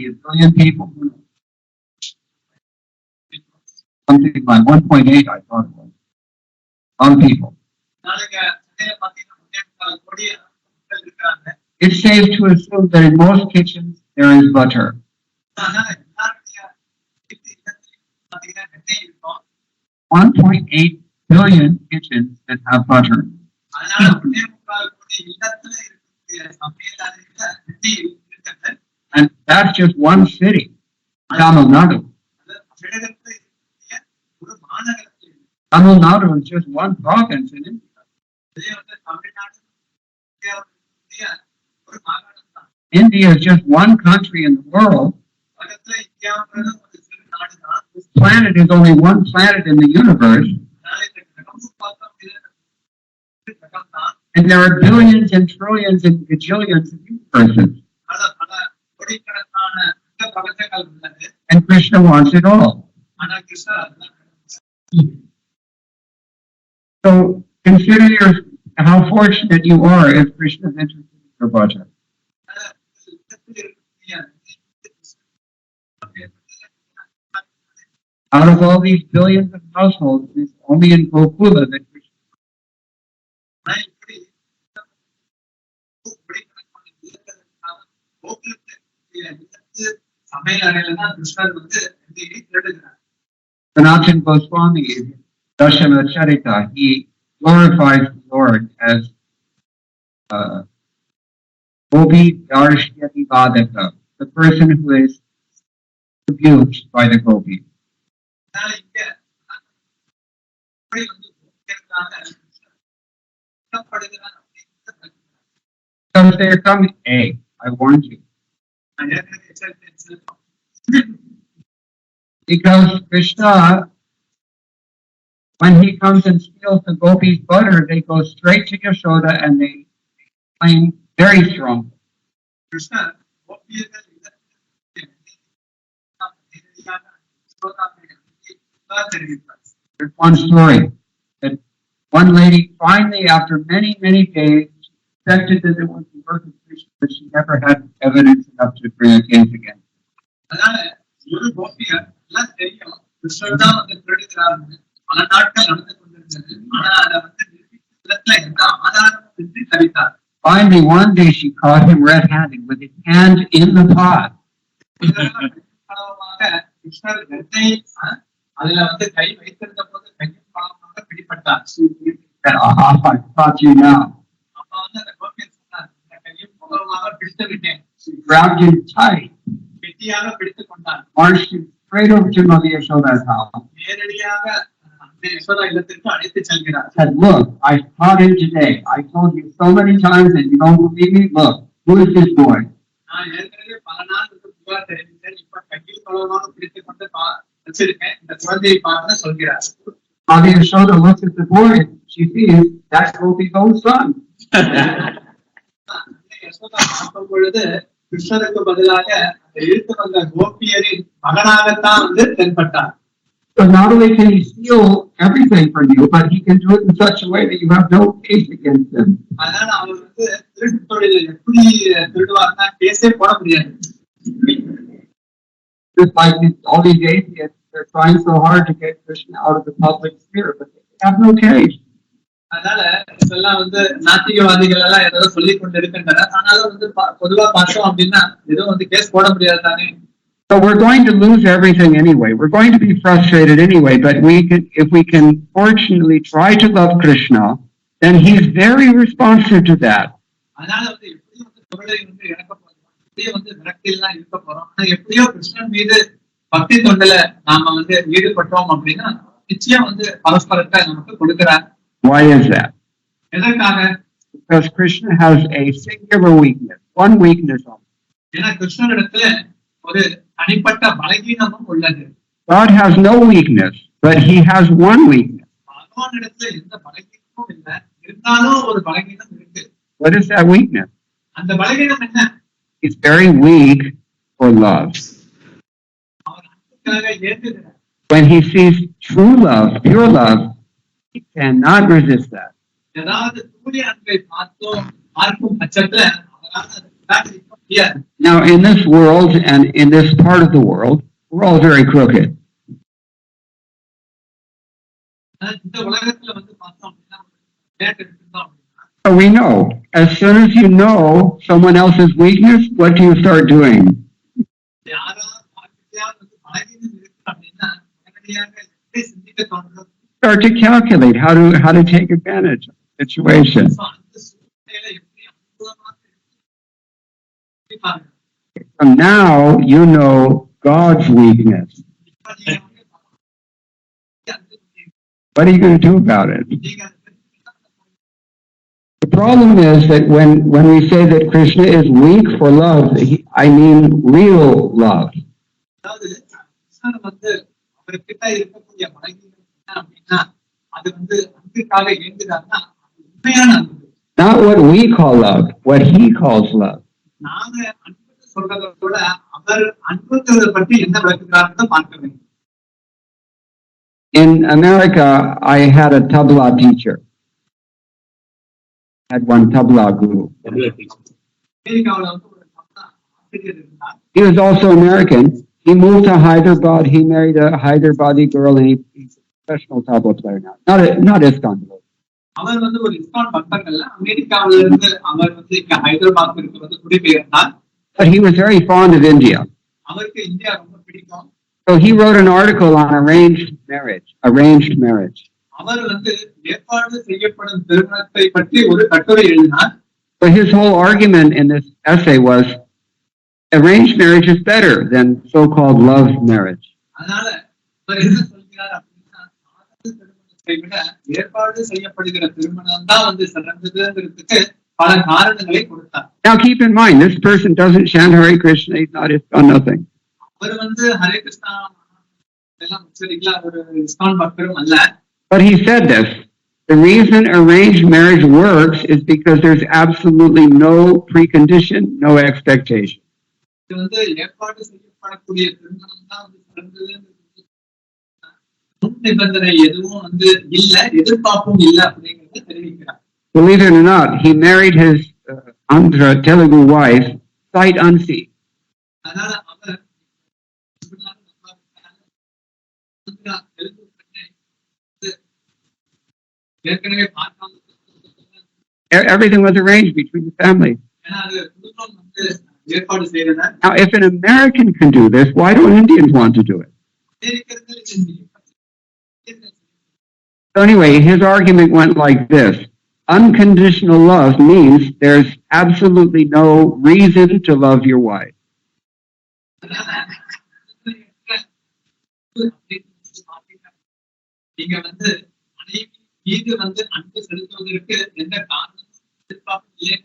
A billion people. Something like 1.8, I thought it was. A lot of people. It's safe to assume that in most kitchens there is butter. 1.8 billion kitchens that have butter. And that's just one city, Tamil Nadu. Tamil Nadu is just one province in India. India is just one country in the world. This planet is only one planet in the universe. And there are billions and trillions and gajillions of universes. And Krishna wants it all. So consider how fortunate you are if Krishna is interested in your bhajan. Out of all these billions of households, it's only in Gokula that Krishna. ஆனா இப்படி கோடிக்கணக்கான இல்லங்கள் கோகுலத்தில் சமையல் அறையில தான் கிருஷ்ணர் வந்து திருடுகிறார். Sanatana Goswami, Dashama Charita, he glorifies the Lord as Gopi Darshyati Vadaka, the person who is abused by the gopis. அதனால இங்க வந்து Because they are coming, hey, I warned you. Because Krishna, when he comes and steals the gopis' butter, they go straight to Yashoda and they claim very strong. There's one story that one lady finally, after many, many days, accepted that it was the work of Krishna, but she never had evidence enough to bring a case again. Finally, one day she caught him red-handed with his hand in the pot. I caught you now. She grabbed him tight, marched him straight over to Mother Yashoda's house. Said, look, I caught him today. I told you so many times and you don't believe me. Look, who is this boy? Mother Yashoda looks at the boy and she sees that's Gopi's own son. கிருஷ்ணருக்கு பதிலாக இழுத்து வந்த கோபியரின் மகனாகத்தான் வந்து தென்பட்டார். So not only can he steal everything from you, but he can do it in such a way that you have no case against him. அதனால அவர் வந்து திருட்டு தொழிலை எப்படி திருடுவார்னா கேஸே போட முடியாது. Just like all these atheists, they're trying so hard to get Krishna out of the public sphere, but they have no case. அதனால இதெல்லாம் வந்து நாத்திகவாதிகள் எல்லாம் ஏதோ சொல்லி கொண்டு இருக்கின்றனர். ஆனாலும் வந்து பொதுவா பார்த்தோம் அப்படின்னா எதுவும் வந்து கேஸ் போட முடியாது தானே. So we're going to lose everything anyway. We're going to be frustrated anyway, but if we can fortunately try to love Krishna, then he's very responsive to that. அதனால வந்து எப்படியும் வந்து தொழிலை வந்து இழக்க போறோம், எப்படியும் வந்து விரக்தியெல்லாம் இருக்க போறோம். ஆனா எப்படியோ கிருஷ்ணன் மீது பக்தி தொண்டில நாம வந்து ஈடுபட்டோம் அப்படின்னா நிச்சயம் வந்து பரஸ்பரத்தை நமக்கு கொடுக்கிறார். Why is that? எதற்காக? Because Krishna has a singular weakness, one weakness only. ஏன்னா கிருஷ்ணனிடத்துல ஒரு தனிப்பட்ட பலகீனமும் உள்ளது. God has no weakness, but he has one weakness. பகவானிடத்துல எந்த பலகீனமும் இல்லை, இருந்தாலும் ஒரு பலகீனம் இருக்கு. What is that weakness? அந்த பலகீனம் என்ன? He's very weak for love. அவர் அன்புக்காக ஏங்குகிறார். When he sees true love, pure love, he cannot resist that. ஏதாவது தூய அன்பை பார்க்கும் பட்சத்துல அவரால் முடியாது. Now, in this world and in this part of the world, we're all very crooked. இந்த உலகத்துல வந்து பார்த்தோம் அப்படின்னா So we know, as soon as you know someone else's weakness, what do you start doing? Start to calculate how to take advantage of the situation. So now you know God's weakness. What are you going to do about it? The problem is that when we say that Krishna is weak for love, I mean real love. Not what we call love, what he calls love. In America, I had a tabla teacher. Had one tabla guru. He was also American, he moved to Hyderabad. He married a Hyderabadi girl, and he's a professional tabla player now. Not ISKCON. அவர் வந்து ஒரு ISKCON பக்தர்கள் அமெரிக்காவில இருந்து அவர் வந்து இங்க ஹைதராபாத்திற்கு வந்து குடிபெயர்ந்தார். But he was very fond of India. அவருக்கு India ரொம்ப பிடிக்கும். So he wrote an article on arranged marriage. அவர் வந்து ஏற்பாடு செய்யப்படும் திருமணத்தை பற்றி ஒரு கட்டுரை எழுதினார். But his whole argument in this essay was arranged marriage is better than so-called love marriage. அதனால அவர் என்ன சொல்கிறார் அப்படின்னா திருமணத்தை விட ஏற்பாடு செய்யப்படுகிற திருமணம் தான் வந்து சிறந்ததுங்கிறதுக்கு பல காரணங்களை கொடுத்தார். Now keep in mind, this person doesn't chant Hare Krishna, he's not ISKCON, nothing. அவர் வந்து ஹரே கிருஷ்ணா எல்லாம் உச்சரிக்கலாம் ஒரு இஸ்கான் பக்தரும் அல்ல. But he said this, the reason arranged marriage works is because there's absolutely no precondition, no expectation. இது வந்து ஏற்பாடு செய்யப்படக்கூடிய திருமணம் தான் வந்து சிறந்தது. முன் நிபந்தனை எதுவும் வந்து இல்ல, எதிர்பார்ப்பும் இல்ல அப்படிங்கறத தெரிவிக்கிறார். Believe it or not, he married his Andhra Telugu wife sight unseen. அதனால அவர் ஏற்கனவே பார்க்காம Everything was arranged between the families. ஏன்னா அது குடும்பம் வந்து ஏற்பாடு செய்யறத. Now, if an American can do this, why don't Indians want to do it? So anyway, his argument went like this. Unconditional love means there's absolutely no reason to love your wife. நீங்க வந்து மீது வந்து அன்பு செலுத்துவதற்கு எந்த காரணமும் எதிர்பார்ப்பும் இல்லை.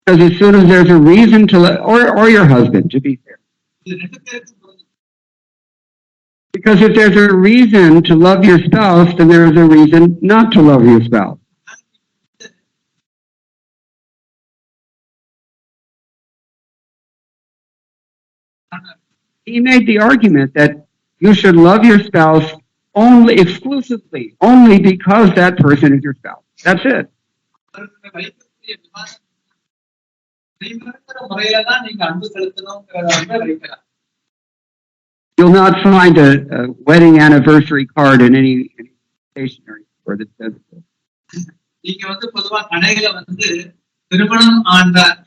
Because as soon as there's a reason to love, or your husband, to be fair. Because if there's a reason to love your spouse, then there is a reason not to love your spouse. He made the argument that you should love your spouse only because that person is your spouse. That's it. You'll not find a wedding anniversary card in any stationery store that says this. நீங்க வந்து பொதுவா கடையில வந்து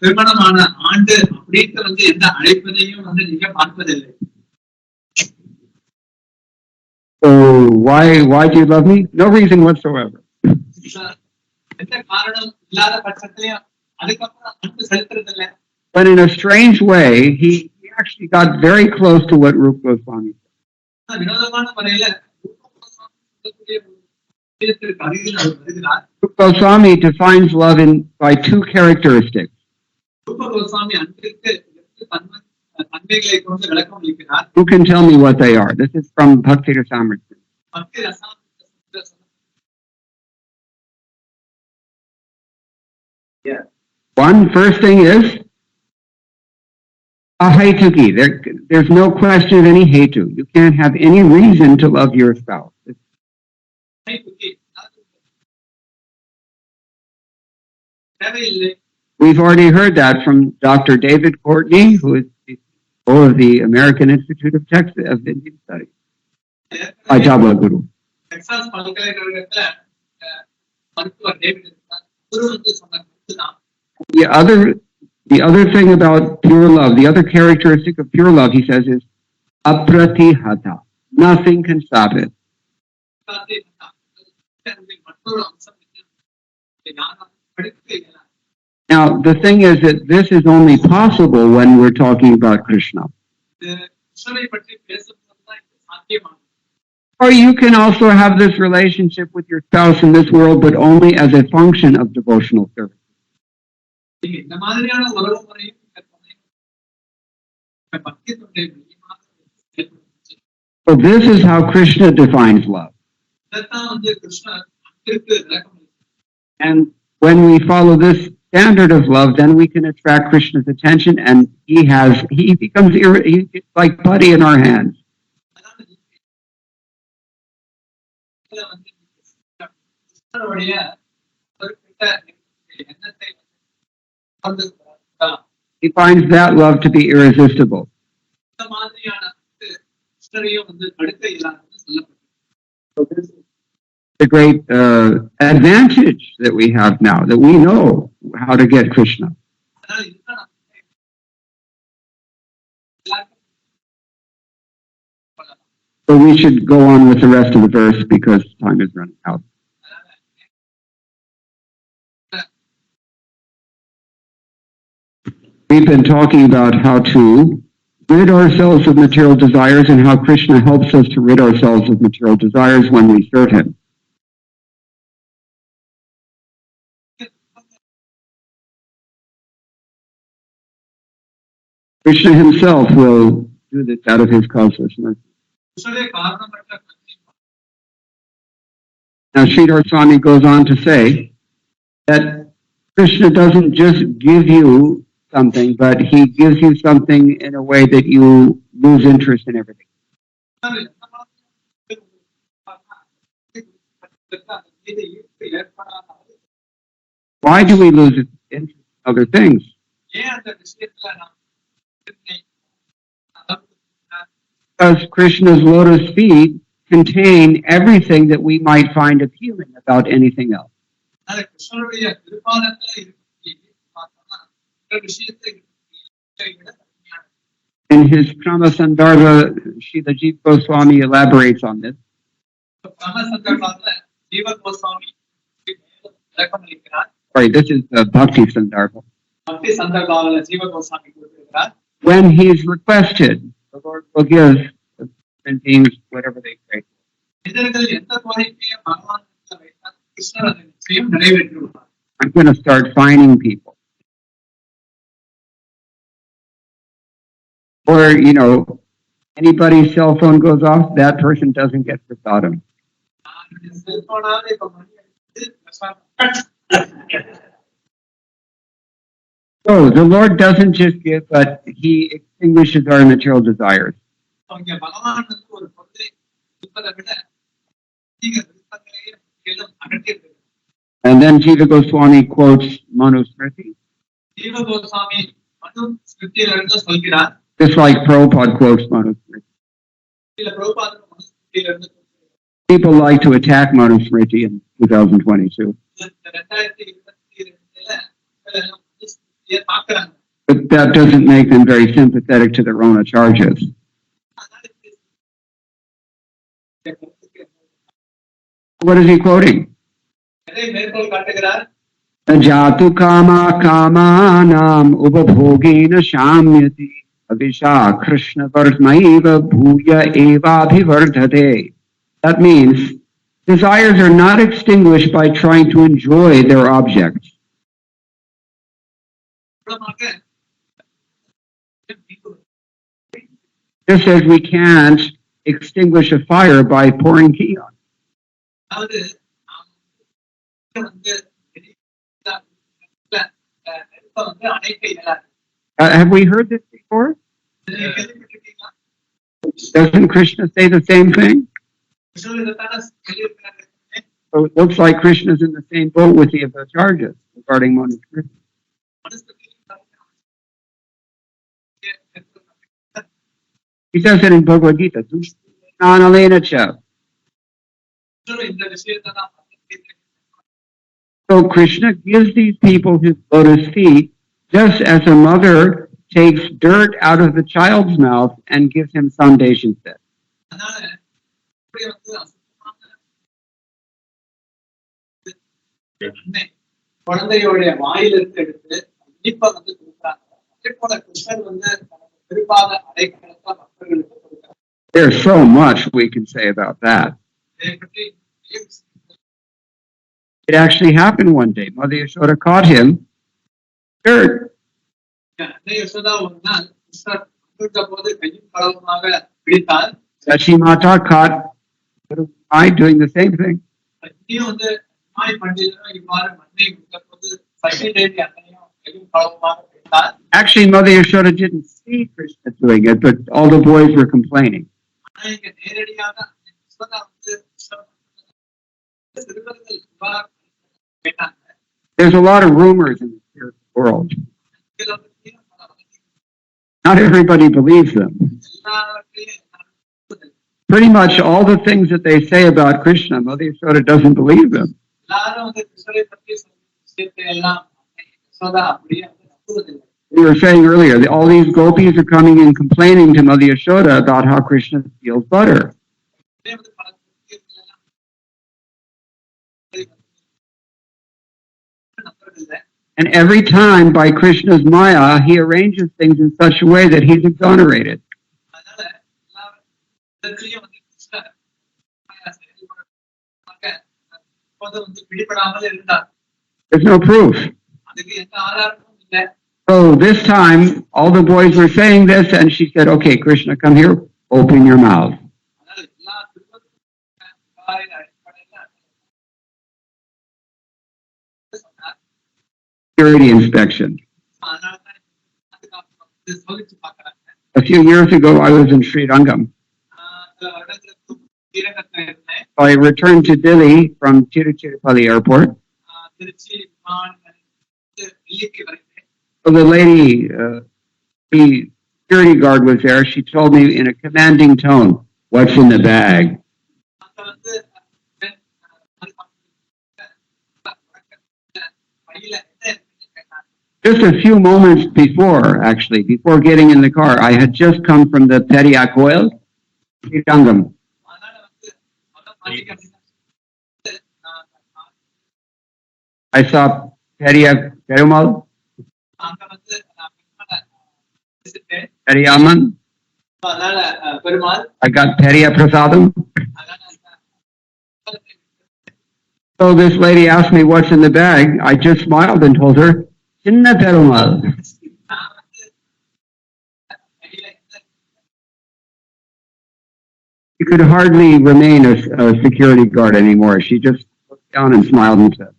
திருமணமான ஆண்டு அப்படின்னு வந்து எந்த அழைப்பதையும் வந்து நீங்க பார்ப்பதில்லை. So why do you love me? No reason whatsoever. எந்த காரணம் இல்லாத பட்சத்திலையும் அதுக்கப்புறம் அன்பு செலுத்துறதில்லை. But in a strange way, he actually got very close to what Rupa Goswami said. வினோதமான முறையில Rupa Goswami defines love by two characteristics. Who can tell me what they are? This is from Bhakti Rasamrita. Yeah. First thing is ahetuki. There's no question of any hetu. You can't have any reason to love your spouse. We've already heard that from Dr. David Courtney, who is the CEO of the American Institute of Texas of Indian Studies, by Tabla Guru. The other thing about pure love, the other characteristic of pure love, he says, is apratihata. Nothing can stop it. Now, the thing is that this is only possible when we're talking about Krishna. Or you can also have this relationship with your spouse in this world, but only as a function of devotional service. So this is how Krishna defines love. And when we follow this standard of love, then we can attract Krishna's attention, and he becomes like putty in our hands. He finds that love to be irresistible. So this is the great advantage that we have now, that we know how to get Krishna. So we should go on with the rest of the verse because time is running out. We've been talking about how to rid ourselves of material desires and how Krishna helps us to rid ourselves of material desires when we serve him. Krishna himself will do this out of his causeless mercy. Now, Sridhar Swami goes on to say that Krishna doesn't just give you something, but he gives you something in a way that you lose interest in everything. Why do we lose interest in other things? Because Krishna's lotus feet contain everything that we might find appealing about anything else. In his Krama Sandarbha, Srila Jiva Goswami elaborates on this. Sorry, this is Bhakti Sandarbha. When he's requested, the Lord will give the different beings whatever they pray. I'm going to start fining people. Or, you know, anybody's cell phone goes off, that person doesn't get prasadam. So the Lord doesn't just give, but he extinguishes our material desires. And then Jiva Goswami quotes Manusmriti. Just like Prabhupada quotes Manusmriti. People like to attack Manusmriti in 2022. But that doesn't make them very sympathetic to their own charges. What is he quoting? Jatu kama kamanam ubabhogena shamyati avisha krishna vartmaiva bhuya eva bhivardhate. That means desires are not extinguished by trying to enjoy their objects. Just as we can't extinguish a fire by pouring ghee on it. Have we heard this before? Doesn't Krishna say the same thing? So it looks like Krishna's in the same boat with the Acharya regarding Manusmriti. He says it in Bhagavad Gita. So Krishna gives these people his lotus feet just as a mother takes dirt out of the child's mouth and gives him sandesh instead. There's so much we can say about that. It actually happened one day. Mother Yashoda caught him dirt. Sachi Mata caught I doing the same thing. Actually, Mother Yashoda didn't see Krishna doing it, but all the boys were complaining. There's a lot of rumors in the spiritual world. Not everybody believes them. pretty much all the things that they say about Krishna, Mother Yashoda doesn't believe them. We were saying earlier that all these gopis are coming and complaining to Mother Yashoda about how Krishna steals butter. And every time by Krishna's Maya, he arranges things in such a way that he's exonerated. There's no proof. So this time, all the boys were saying this, and she said, okay, Krishna, come here, open your mouth. Security inspection. A few years ago, I was in Sri Rangam. I returned to Delhi from Tiruchirappalli Airport. So the lady, the security guard was there. She told me in a commanding tone, "What's in the bag?" Just a few moments before, actually, before getting in the car, I had just come from the Periyak oil, Sri Rangam. I saw Periyak Perumal, Periyaman. I got Periya Prasadam. So this lady asked me what's in the bag. I just smiled and told her, Chinna Perumal. She could hardly remain a security guard anymore. She just looked down and smiled and said,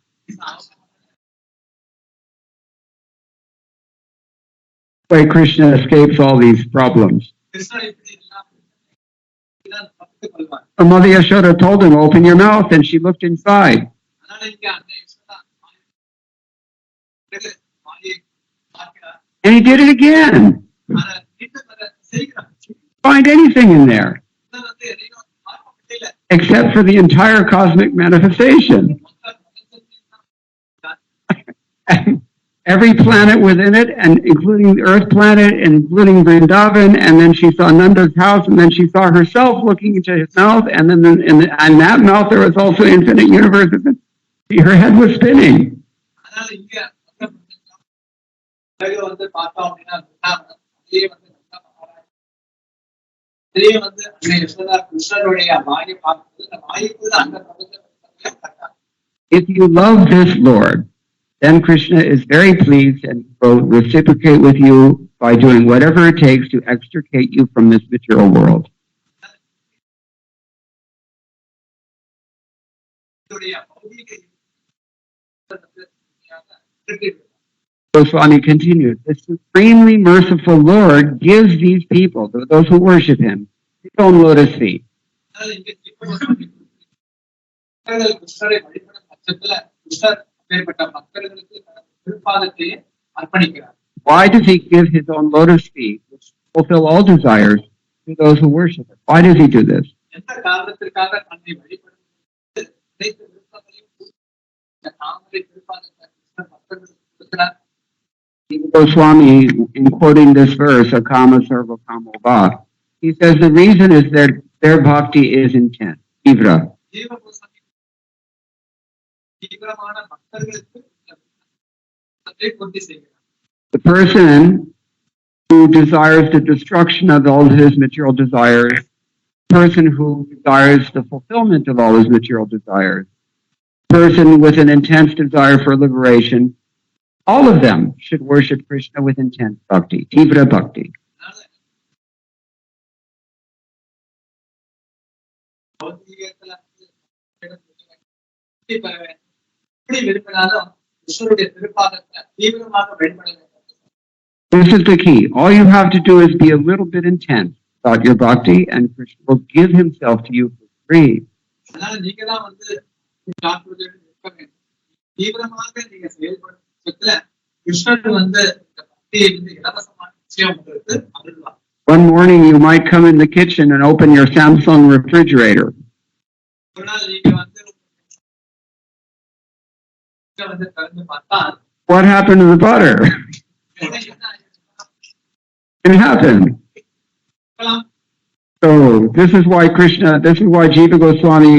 "Why Krishna escapes all these problems." Mother Yashoda told him, "Open your mouth," and she looked inside. And he did it again. Find anything in there, except for the entire cosmic manifestation. Every planet within it, and including the Earth planet, and including Vrindavan, and then she saw Nanda's house, and then she saw herself looking into his mouth, and then in that mouth there was also infinite universes. Her head was spinning. If you love this Lord, then Krishna is very pleased and will reciprocate with you by doing whatever it takes to extricate you from this material world. Goswami continued, the supremely merciful Lord gives these people, those who worship him, his own lotus feet. Why does he give his own lotus feet, which fulfill all desires, to those who worship him? Why does he do this? Goswami, in quoting this verse, Akama Sarva Kamo Va, he says the reason is their bhakti is intense, ivra. The person who desires the destruction of all his material desires, the person who desires the fulfillment of all his material desires, the person with an intense desire for liberation, all of them should worship Krishna with intense bhakti, tivra bhakti. This is the key. All you have to do is be a little bit intense about your bhakti, and Krishna will give himself to you for free. One morning you might come in the kitchen and open your Samsung refrigerator. ஒரு நாள் நீங்க வந்து திறந்து பார்த்தா What happened to the butter? It happened. So this is why Jiva Goswami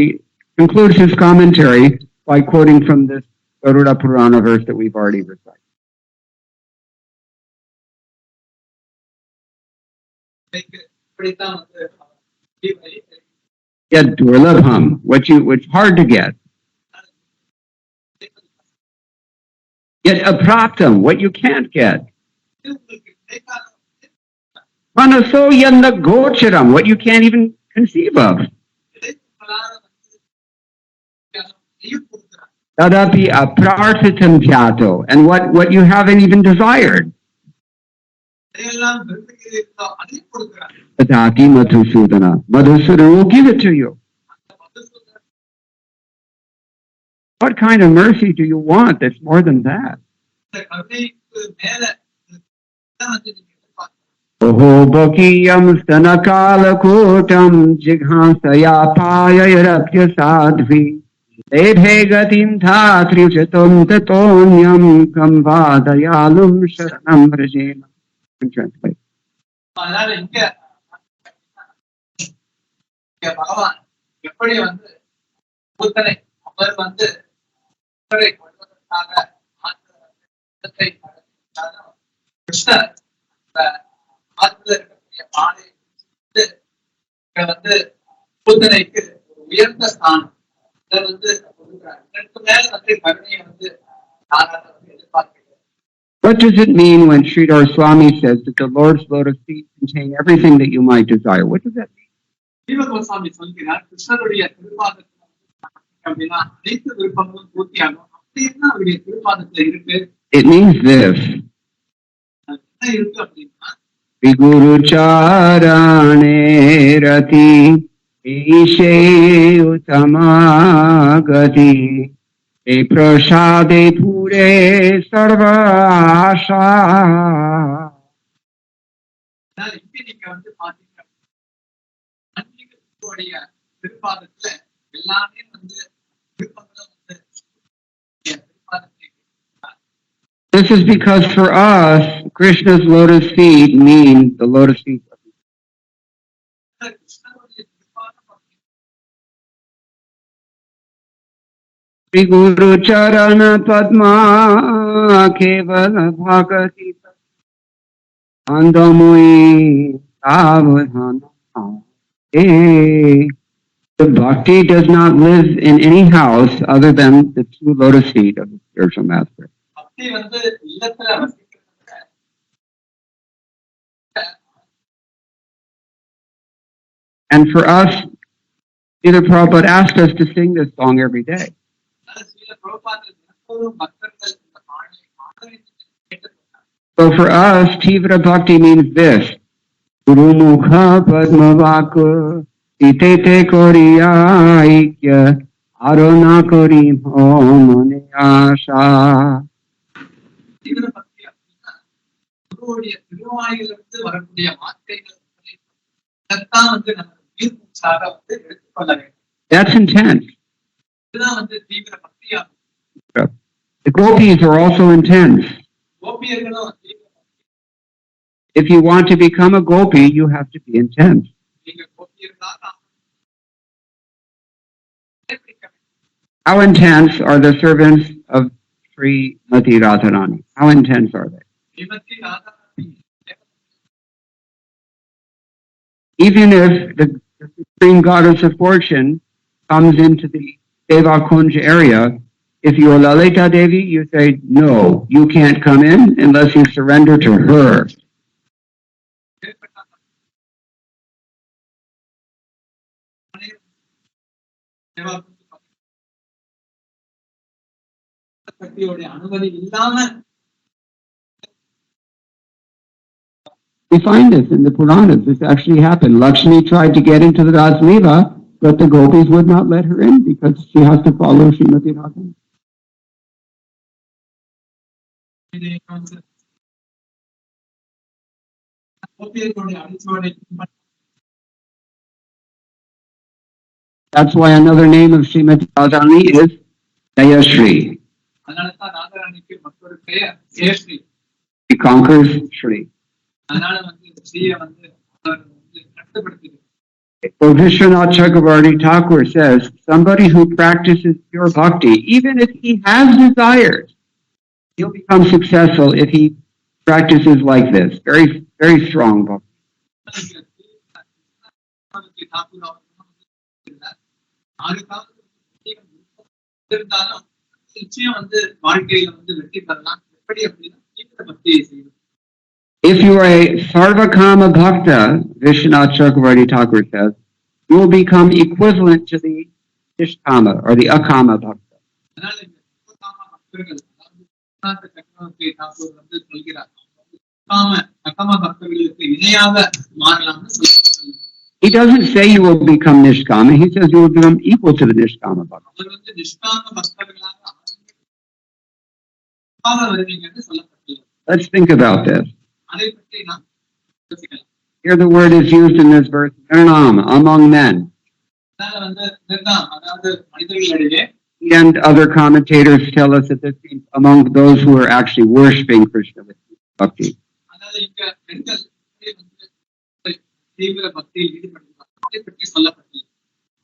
concludes his commentary by quoting from this Garuda Purana verse that we've already recited. Yet durlabham, what's hard to get. Yet apraptam, what you can't get. Manaso yanda gocharam, what you can't even conceive of. Tadapi aprarthitam dhyato, and what you haven't even desired. Tadati Madhusudana, Madhusudana will give it to you. What kind of mercy do you want that's more than that? Oho bakiyam stanakala kotam jighansaya payayarapya sadhvi Edhe gatim thatri chatom tatonyam kamvadayalum sharanam vrajena. Translate. அதனால இங்க பகவான் எப்படி வந்து புத்தனை அவர் வந்து கொள்வதற்காக கிருஷ்ணர் ஆற்றுல இருக்கக்கூடிய பானை வந்து புத்தனைக்கு உயர்ந்த ஸ்தானம் இதை வந்து கொடுக்கிறார். இதற்கு மேல வந்து கருணையை வந்து நாங்கள் எதிர்பார்க்கிறோம். What does it mean when Sridhar Swami says that the Lord's lotus feet contain everything that you might desire? What does that mean? It means this. Viguru charane rati ishe utamagati E prasade pure sarva asha. This is because for us, Krishna's lotus feet mean the lotus feet. Sri Guru Charana Padma Kevala Bhagati Andamui Avadhana. The bhakti does not live in any house other than the two lotus feet of the spiritual master. And for us, Srila Prabhupada asked us to sing this song every day. So for us, Tivra Bhakti means this. Guru Mukha Padma Vaku Itete Koriya Aikya Arona Kori Mone Asha. That's intense. The gopis are also intense. If you want to become a gopi, you have to be intense. How intense are the servants of Srimati Radharani? How intense are they? Even if the supreme goddess of fortune comes into the Deva Kunj area, if you are Lalita Devi, you say, no, you can't come in unless you surrender to her. We find this in the Puranas. This actually happened. Lakshmi tried to get into the Ras Leela, but the gopis would not let her in because she has to follow Srimati Radharani. கோபியர்களுடைய அடிச்சுவடை That's why another name of Srimati Radharani is Jayashri. அதனாலதான் ராதாராணிக்கு மற்றொரு பெயர் Jayashree. He conquers Shri. அதனால ஸ்ரீய அவர் கட்டுப்படுத்திது. So Vishwanath Chakravarti Thakur says, somebody who practices pure bhakti, even if he has desires, he'll become successful if he practices like this. Very, very strong bhakti. If you are a Sarvakama Bhakta, Vishwanath Chakravarti Thakur says, you will become equivalent to the Nishkama or the Akama Bhakta. He doesn't say you will become Nishkama, he says you will become equal to the Nishkama Bhakta. Let's think about this. Here the word is used in this verse, Nirnam, among men. And other commentators tell us that this means among those who are actually worshipping Krishna with bhakti.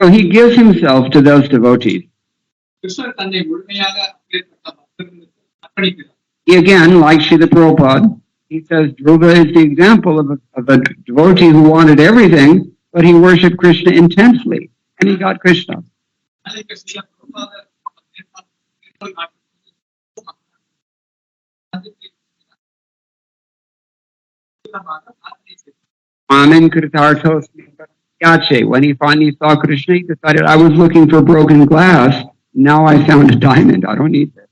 So he gives himself to those devotees. He again, like Srila Prabhupada, he says Dhruva is the example of a devotee who wanted everything, but he worshipped Krishna intensely, and he got Krishna. When he finally saw Krishna, he decided, I was looking for broken glass, now I found a diamond, I don't need this.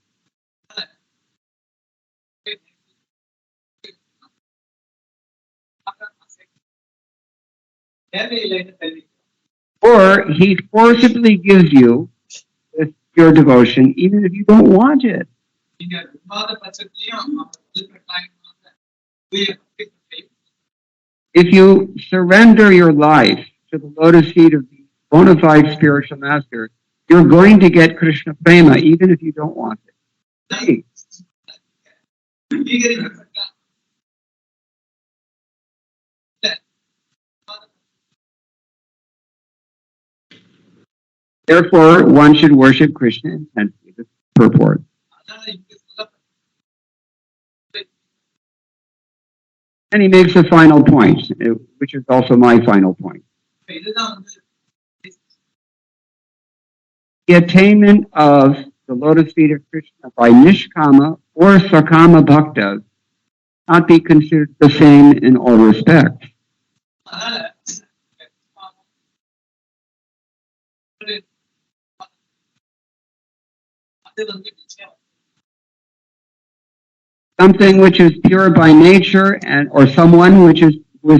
Or he forcibly gives you this pure devotion even if you don't want it. If you surrender your life to the lotus feet of the bona fide spiritual master, you're going to get Krishna prema even if you don't want it. Hey. Therefore, one should worship Krishna intensely. This is the purport. And he makes a final point, which is also my final point. The attainment of the lotus feet of Krishna by Nishkama or Sakama Bhaktas not be considered the same in all respects. Something which is pure by nature, or someone who is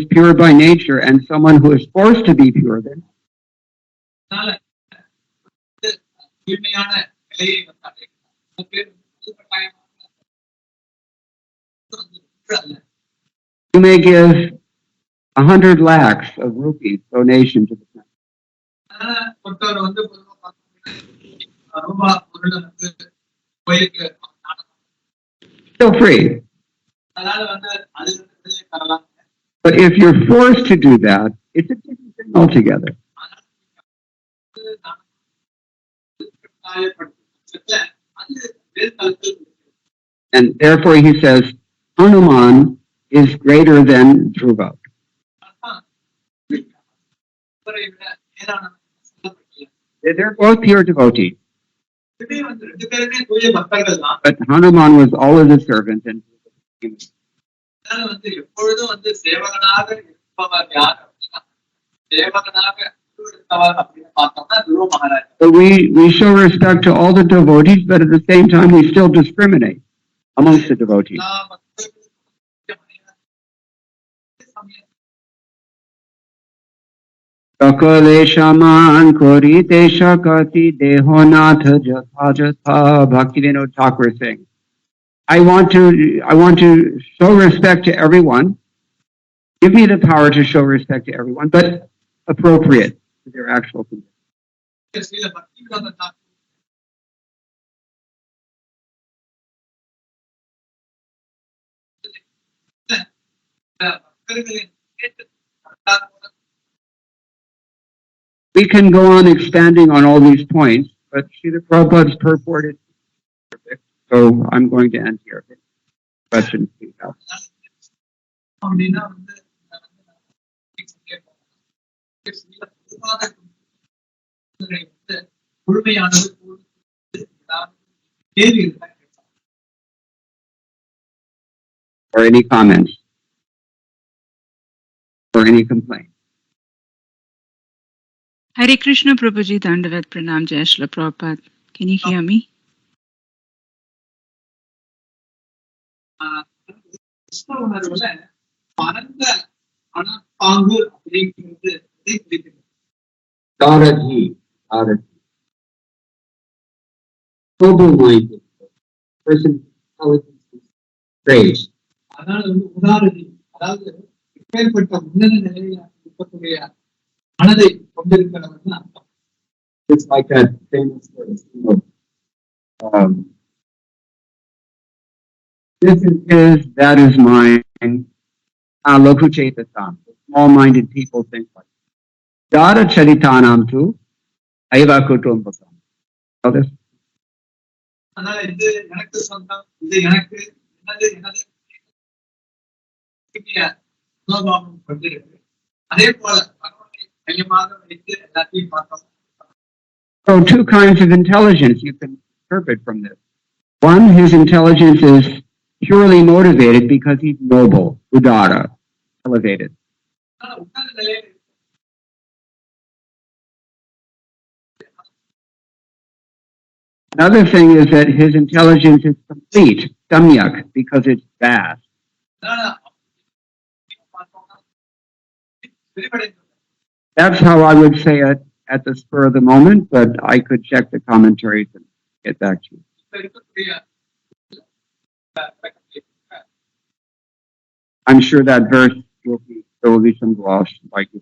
pure by nature, and someone who is forced to be pure, then you may give 100 lakhs of rupees donation to the temple. Still free. But if you're forced to do that, it's a different thing altogether. And therefore he says, Hanuman is greater than Dhruva. They're both pure devotees. But Hanuman was always a servant and so we show respect to all the devotees, but at the same time we still discriminate amongst the devotees. Sakale shaman kori desha kati dehonath jatha jatha. Bhaktivinoda Thakur sings. I want to show respect to everyone, Give me the power to show respect to everyone, but appropriate to their actual condition. Srila Bhaktivedanta Thakur பக்தர்களின் We can go on expanding on all these points, but Srila Prabhupada's purport is perfect, so I'm going to end here. Questions, please. அப்படின்னா வந்து முழுமையானது கேள்வி இருந்தா Or any comments? Or any complaints? Hare Krishna Prabhuji, Dandavat Pranam, Jai Shri Prabhupada. Can you hear me? Krishna உணர்வுல பரந்த மனப்பாங்கு அப்படிங்கிறது Datta-ji, sober-minded, person intelligence is great. அதனால வந்து உதாரணி, அதாவது எப்பேற்பட்ட உன்னத நிலையில இருக்கக்கூடிய மனதை கொண்டிருக்கிறவன் அர்த்தம். It's like that famous verse, this is his, that is mine. Lokuchetatam. Small-minded people think like that. Datta charitanam tu, aiva kutumbakam. Know this? அதனால இது எனக்கு சொந்தம், இது எனக்கு என்னது என்னது மனோபாவம் கொண்டிருக்கு. அதே போல பகவானை மையமாக வைத்து எல்லாத்தையும் பார்த்தோம். So two kinds of intelligence you can interpret from this. One, his intelligence is purely motivated because he's noble, uddara, elevated. அதனால உன்னத நிலையில Another thing is that his intelligence is complete, samyak, because it's vast. அதனால பார்த்தோம்னா விரிவடைந்தது. That's how I would say it at the spur of the moment, but I could check the commentaries and get back to you. இப்ப இருக்கக்கூடிய I'm sure that verse there will be some gloss like you.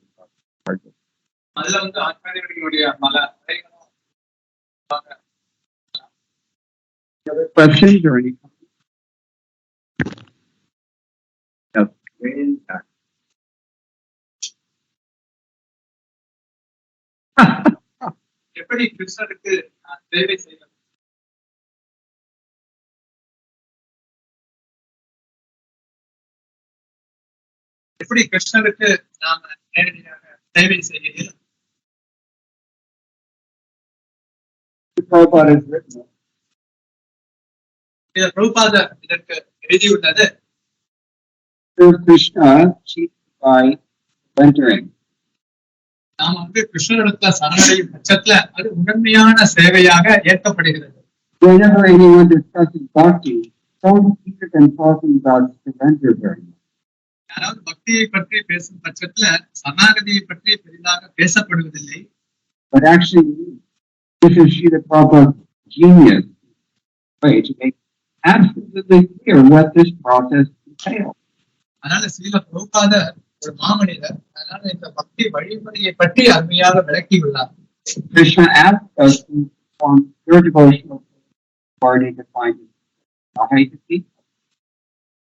அதுல வந்து ஆச்சாரியர்களுடைய பல உரைகளும் Other questions or any comments? Yes, way in back. எப்படி கிருஷ்ணருக்கு சேவை செய்வது? எப்படி கிருஷ்ணருக்கு நாம நேரடியாக சேவை செய்கிறது? Prabhupada has written it. இத பிரபுபாதர் இதற்கு எழுதியுள்ளது. Serve Krishna chiefly by surrendering. நாம வந்து கிருஷ்ணனிடத்துல சரணடையும் பட்சத்துல அது உண்மையான சேவையாக ஏற்கப்படுகிறது. Whenever anyone discusses bhakti, don't hear them talking about surrender very much. யாராவது பக்தியை பற்றி பேசும் பட்சத்துல சரணாகதியை பற்றி பெரிதாக பேசப்படுவதில்லை. But actually, this is Srila Prabhupada's genius way to make absolutely clear what this process entails. அதனால ஸ்ரீல பிரபுபாதர் ஒரு மாமனிதர். அதனால இந்த பக்தி வழிமுறையை பற்றி அருமையாக விளக்கியுள்ளார். Krishna asked us to perform your devotional party to find ahaytuki.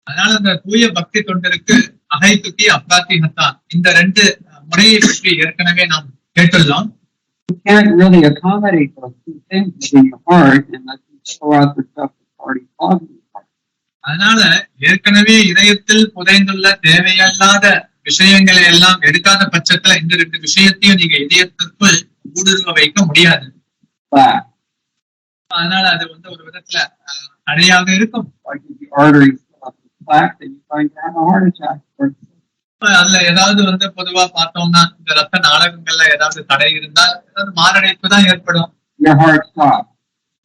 அதனால இந்த தூய பக்தி தொண்டருக்கு அகைத்துக்கி அப்ராத்திகத்தான் இந்த ரெண்டு முறையை பற்றி ஏற்கனவே நாம் கேட்டுள்ளோம். You can't really accommodate those two things within your heart unless you throw out the stuff that's already causing your heart. அதனால ஏற்கனவே இதயத்தில் புதைந்துள்ள தேவையில்லாத விஷயங்களை எல்லாம் எடுக்காத பட்சத்துல இந்த ரெண்டு விஷயத்தையும் நீங்க இதயத்திற்குள் ஊடுருவ வைக்க முடியாது. அதனால அது வந்து ஒரு விதத்துல தடையாக இருக்கும். Like if the arteries fill up with plaque, then you're going to have a heart attack. அதுல ஏதாவது வந்து பொதுவா பார்த்தோம்னா இந்த ரத்த நாளகங்கள்ல ஏதாவது தடை இருந்தால் ஏதாவது மாரடைப்பு தான் ஏற்படும். Your heart stops.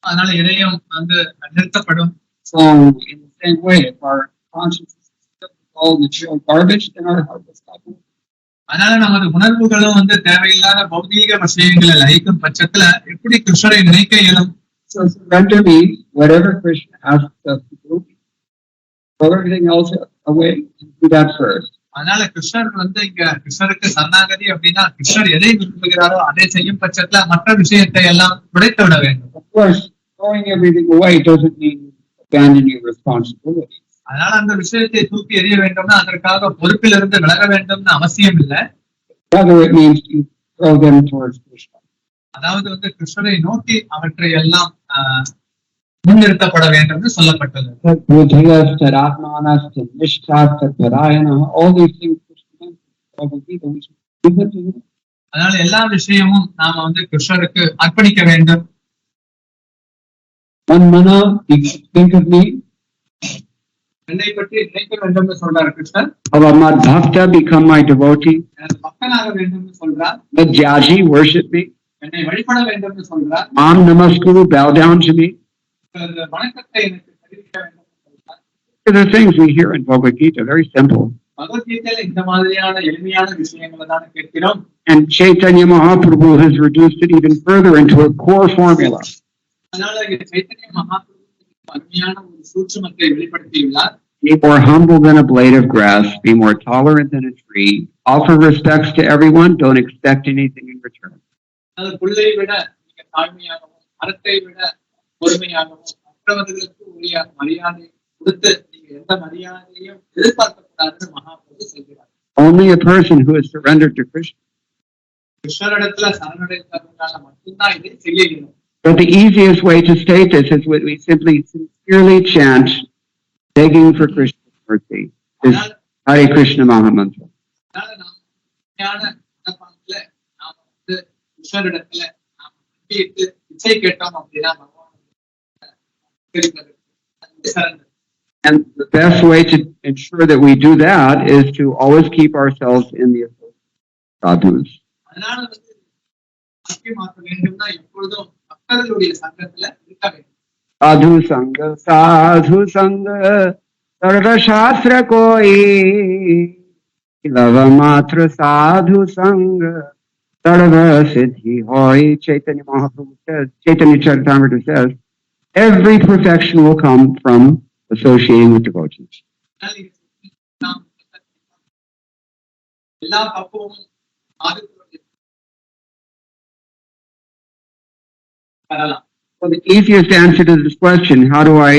அதனால இதயம் வந்து நிறுத்தப்படும். So in the same way, if our consciousness is filled with all material garbage, then our heart will stop. அதனால நமது உணர்வுகளும் வந்து தேவையில்லாத பௌதீக விஷயங்களை லயிக்கும் பட்சத்துல எப்படி கிருஷ்ணரை நினைக்க இயலும்? So surrender means whatever Krishna asks us to do, throw everything else away and do that first. அதனால கிருஷ்ணர் வந்து இங்க கிருஷ்ணருக்கு சரணாகதி அப்படின்னா கிருஷ்ணர் எதை விரும்புகிறாரோ அதை செய்யும் பட்சத்துல மற்ற விஷயத்தை எல்லாம் விடைத்து விட வேண்டும். Of course, throwing everything away doesn't mean abandoning your responsibilities. அதனால அந்த விஷயத்தை தூக்கி எறிய வேண்டும்னா அதற்காக பொறுப்பிலிருந்து விலக வேண்டும்னு அவசியம் இல்லை. Rather, it means you throw them towards Krishna. அதாவது வந்து கிருஷ்ணரை நோக்கி அவற்றை எல்லாம் முன்னிறுத்தப்பட வேண்டும் என்று சொல்லப்பட்டது. All these things அதனால எல்லா விஷயமும் நாம வந்து கிருஷ்ணருக்கு அர்ப்பணிக்க வேண்டும். think of me. என்னை பற்றி நினைக்க வேண்டும் என்று சொல்றார் கிருஷ்ணர். Bhakta, become my devotee. பக்தனாக வேண்டும் என்று சொல்றார். Let Jaji worship me. என்னை வழிபட வேண்டும் என்று சொல்றார். Om Namaskuru, bow down to me. வணக்கத்தை எனக்கு தெரிவிக்க வேண்டும் என்று சொல்றார். The things we hear in Bhagavad Gita, very simple. பகவத்கீதையில் இந்த மாதிரியான எளிமையான விஷயங்களை தான் கேட்கிறோம். And Chaitanya Mahaprabhu has reduced it even further into a core formula. அதனால சைத்தன்ய மகாபிரபு அருமையான ஒரு சூட்சுமத்தை வெளிப்படுத்தியுள்ளார். Be more humble than a blade of grass. Be more tolerant than a tree. Offer respects to everyone. Don't expect anything in return. அது புல்லை விட மிக தாழ்மையாகவும் மரத்தை விட பொறுமையாகவும் மற்றவர்களுக்கு உரிய மரியாதை கொடுத்து நீங்க எந்த மரியாதையும் எதிர்பார்க்கக்கூடாதுன்னு மகாபிரபு சொல்கிறார். Only a person who has surrendered to Krishna. கிருஷ்ணரிடத்துல சரணடைந்தவர்களால மட்டும்தான் இதை செய்ய இயலும். But the easiest way to state this is what we simply sincerely chant, begging for Krishna's mercy, is Hare Krishna Mahamantra. அதனால நாம் ஞான மனப்பான்ல நாம் வந்து கிருஷ்ணரிடத்துல நாம் கேட்டு இச்சை கேட்டோம் அப்படின்னா And the best way to ensure that we do that is to always keep ourselves in the sadhus. அதனால வந்து முக்கியமாக வேண்டும்னா எப்பொழுதும் பக்தர்களுடைய சங்கத்துல இருக்க வேண்டும். Sadhu sanga sarva shastra koi lava matra sadhu sanga sarva siddhi hoy. Chaitanya Mahaprabhu says, Chaitanya Charitamrita says, every perfection will come from associating with devotees. எல்லா பக்குவமும் Well, the easiest answer to this question, how do I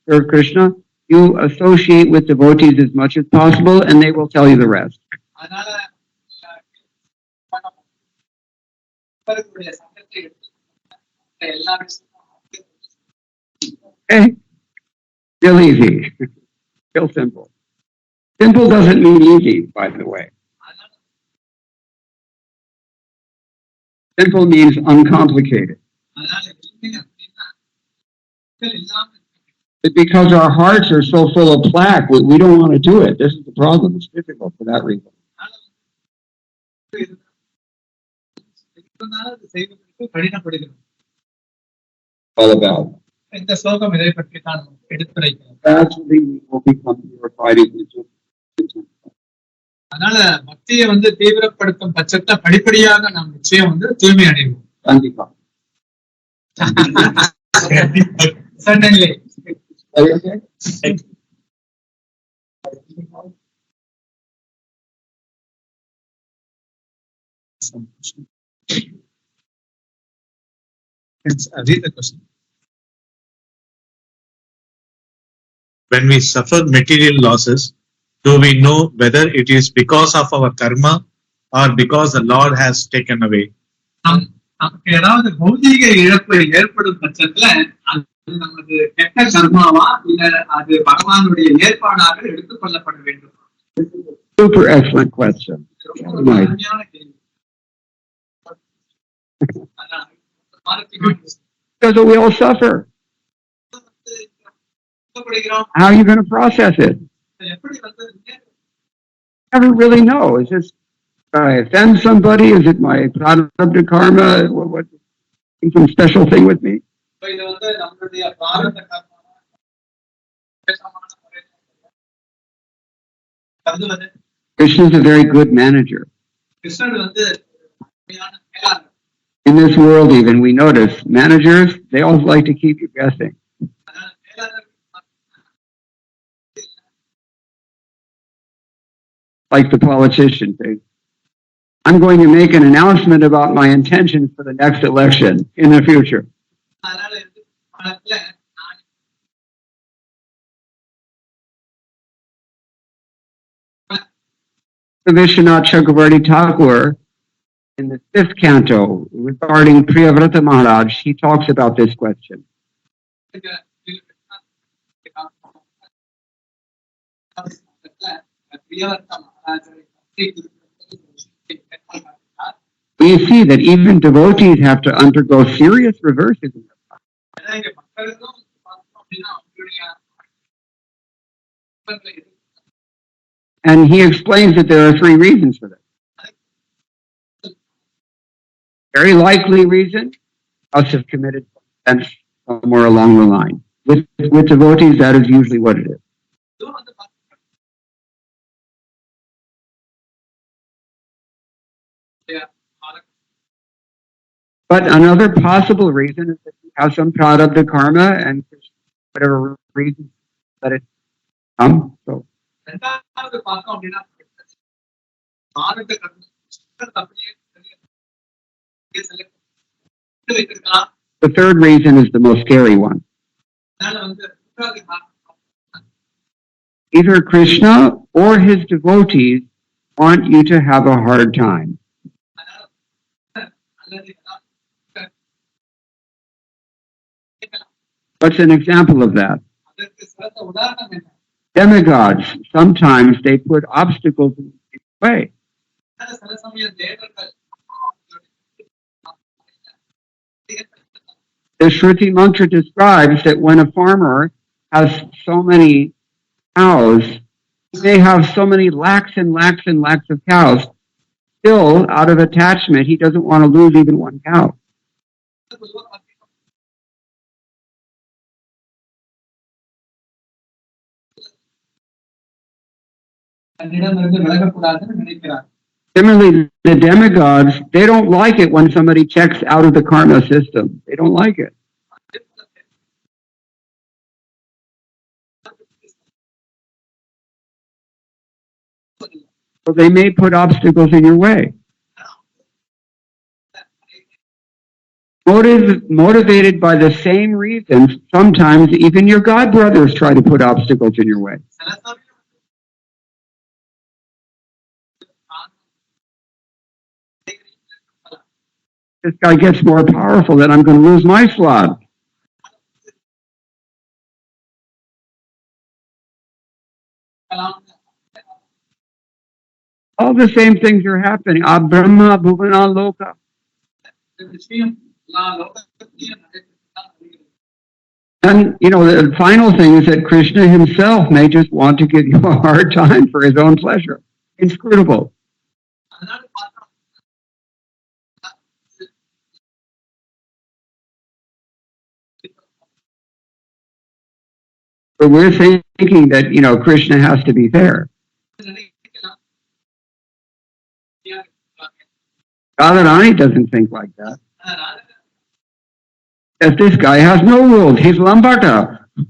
serve Krishna? You associate with devotees as much as possible, and they will tell you the rest. Okay? Real easy. Real simple. Simple doesn't mean easy, by the way. Simple means uncomplicated. But because our hearts are so full of plaque, we don't want to do it. This is the problem. It's difficult for that reason. All about. Gradually we will become purified into. அதனால பக்தியை வந்து தீவிரப்படுத்தும் பட்சத்தை படிப்படியாக நாம் நிச்சயம் வந்து தூய்மை அடைவோம். கண்டிப்பா. Certainly. Read the question. When we suffer material losses, do we know whether it is because of our karma or because the Lord has taken away? நமக்கு ஏதாவது பௌதீக இழப்பு ஏற்படும் பட்சத்துல அது நமது கெட்ட கர்மாவா இல்ல அது பகவானுடைய ஏற்பாடாக எடுத்துக் கொள்ளப்பட வேண்டும். Super excellent question. அருமையான கேள்வி. Because we all suffer. How are you going to process it? Never really know. Is this I offend somebody? Is it my prarabdha karma? What some special thing with me? Krishna is a very good manager. In this world even, we notice managers, they always like to keep you guessing. like the politicians. I'm going to make an announcement about my intentions for the next election in the future. Vishwanath Chakravarti Thakur, in the 5th canto, regarding Priyavrata Maharaj, he talks about this question. We see that even devotees have to undergo serious reverses in their life. And he explains that there are 3 reasons for this. Very likely reason, us have committed offense somewhere along the line. With devotees, that is usually what it is. But another possible reason is that you have some prarabdha karma and whatever reason that it come. So. The 3rd reason is the most scary one. Either Krishna or his devotees want you to have a hard time. What's an example of that? Demigods, sometimes they put obstacles in the way. The Shruti mantra describes that when a farmer has so many cows, they have so many lakhs and lakhs and lakhs of cows. Still, out of attachment, he doesn't want to lose even one cow. Similarly, the demigods, they don't like it when somebody checks out of the karma system. They don't like it. So they may put obstacles in your way. Motivated by the same reasons, sometimes even your god brothers try to put obstacles in your way. This guy gets more powerful, then I'm going to lose my slot. All the same things are happening. Brahma Bhuvana Loka. And, the final thing is that Krishna himself may just want to give you a hard time for his own pleasure. Inscrutable. But we're thinking that, Krishna has to be fair. Radharani doesn't think like that. As this guy has no rules. He's Lambata. He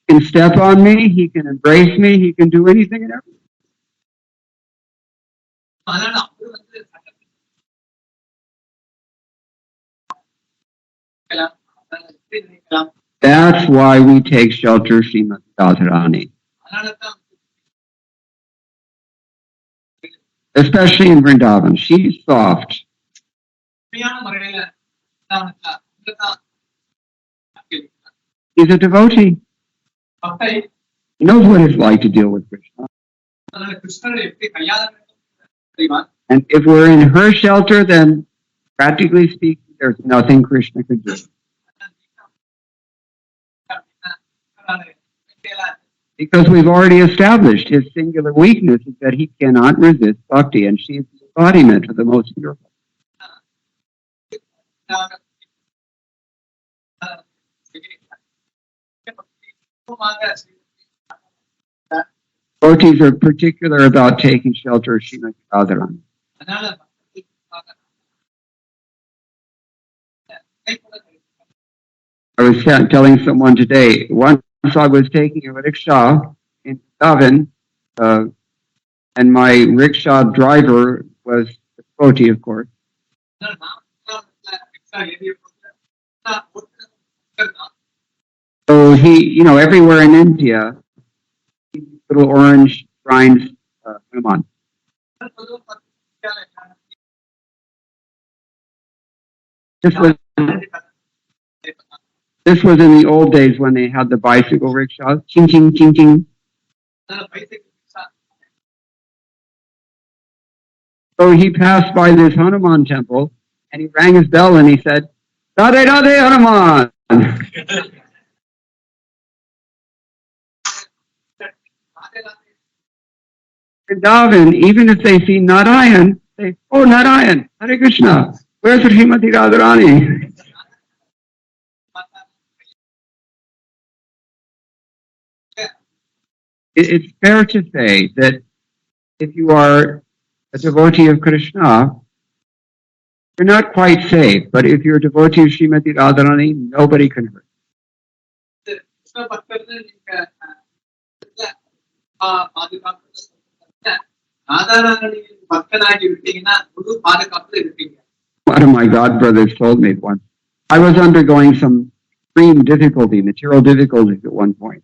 can step on me. He can embrace me. He can do anything and everything. That's why we take shelter, Srimati Radharani. Especially in Vrindavan. She's soft. He's a devotee. He knows what it's like to deal with Krishna. And if we're in her shelter, then practically speaking, there's nothing Krishna could do. Because we've already established his singular weakness is that he cannot resist bhakti, and she is the embodiment of the most beautiful. Devotees are particular about taking shelter of Srimati Radharani. I was telling someone today, once I was taking a rickshaw in Davin, and my rickshaw driver was a devotee, of course. So he, everywhere in India, little orange shrines, Hanuman. This was in the old days when they had the bicycle rickshaws. Ching, ching, ching, ching. So he passed by this Hanuman temple, and he rang his bell and he said, Radhe Radhe Hanuman. In Davin, even if they see Narayan, they, oh, Narayan, Hare Krishna, where's Srimati Radharani? It's fair to say that if you are a devotee of Krishna, you're not quite safe, but if you're a devotee of Srimati Radharani, nobody can hurt. One of my godbrothers told me once, I was undergoing some extreme difficulty, material difficulties at one point.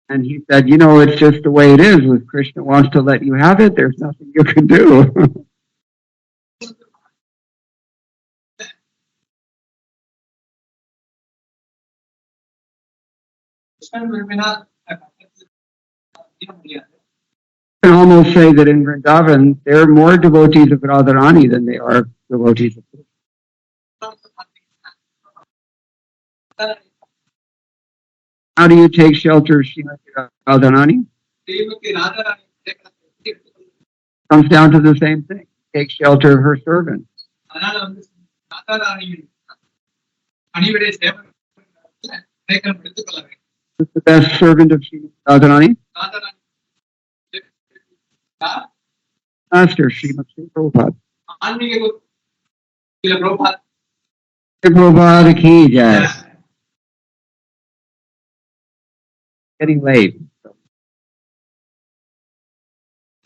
And he said, it's just the way it is. If Krishna wants to let you have it, there's nothing you can do. You can almost say that in Vrindavan, there are more devotees of Radharani than they are devotees of Krishna. How do you take shelter of Srimati Radharani? Comes down to the same thing. Take shelter of her servant. Who's the best servant of Srimati Radharani? Master Srimati Prabhupada. Prabhupada ki jai. Getting late. So.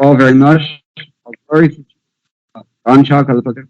All very much. Very Rancha Kalpaka.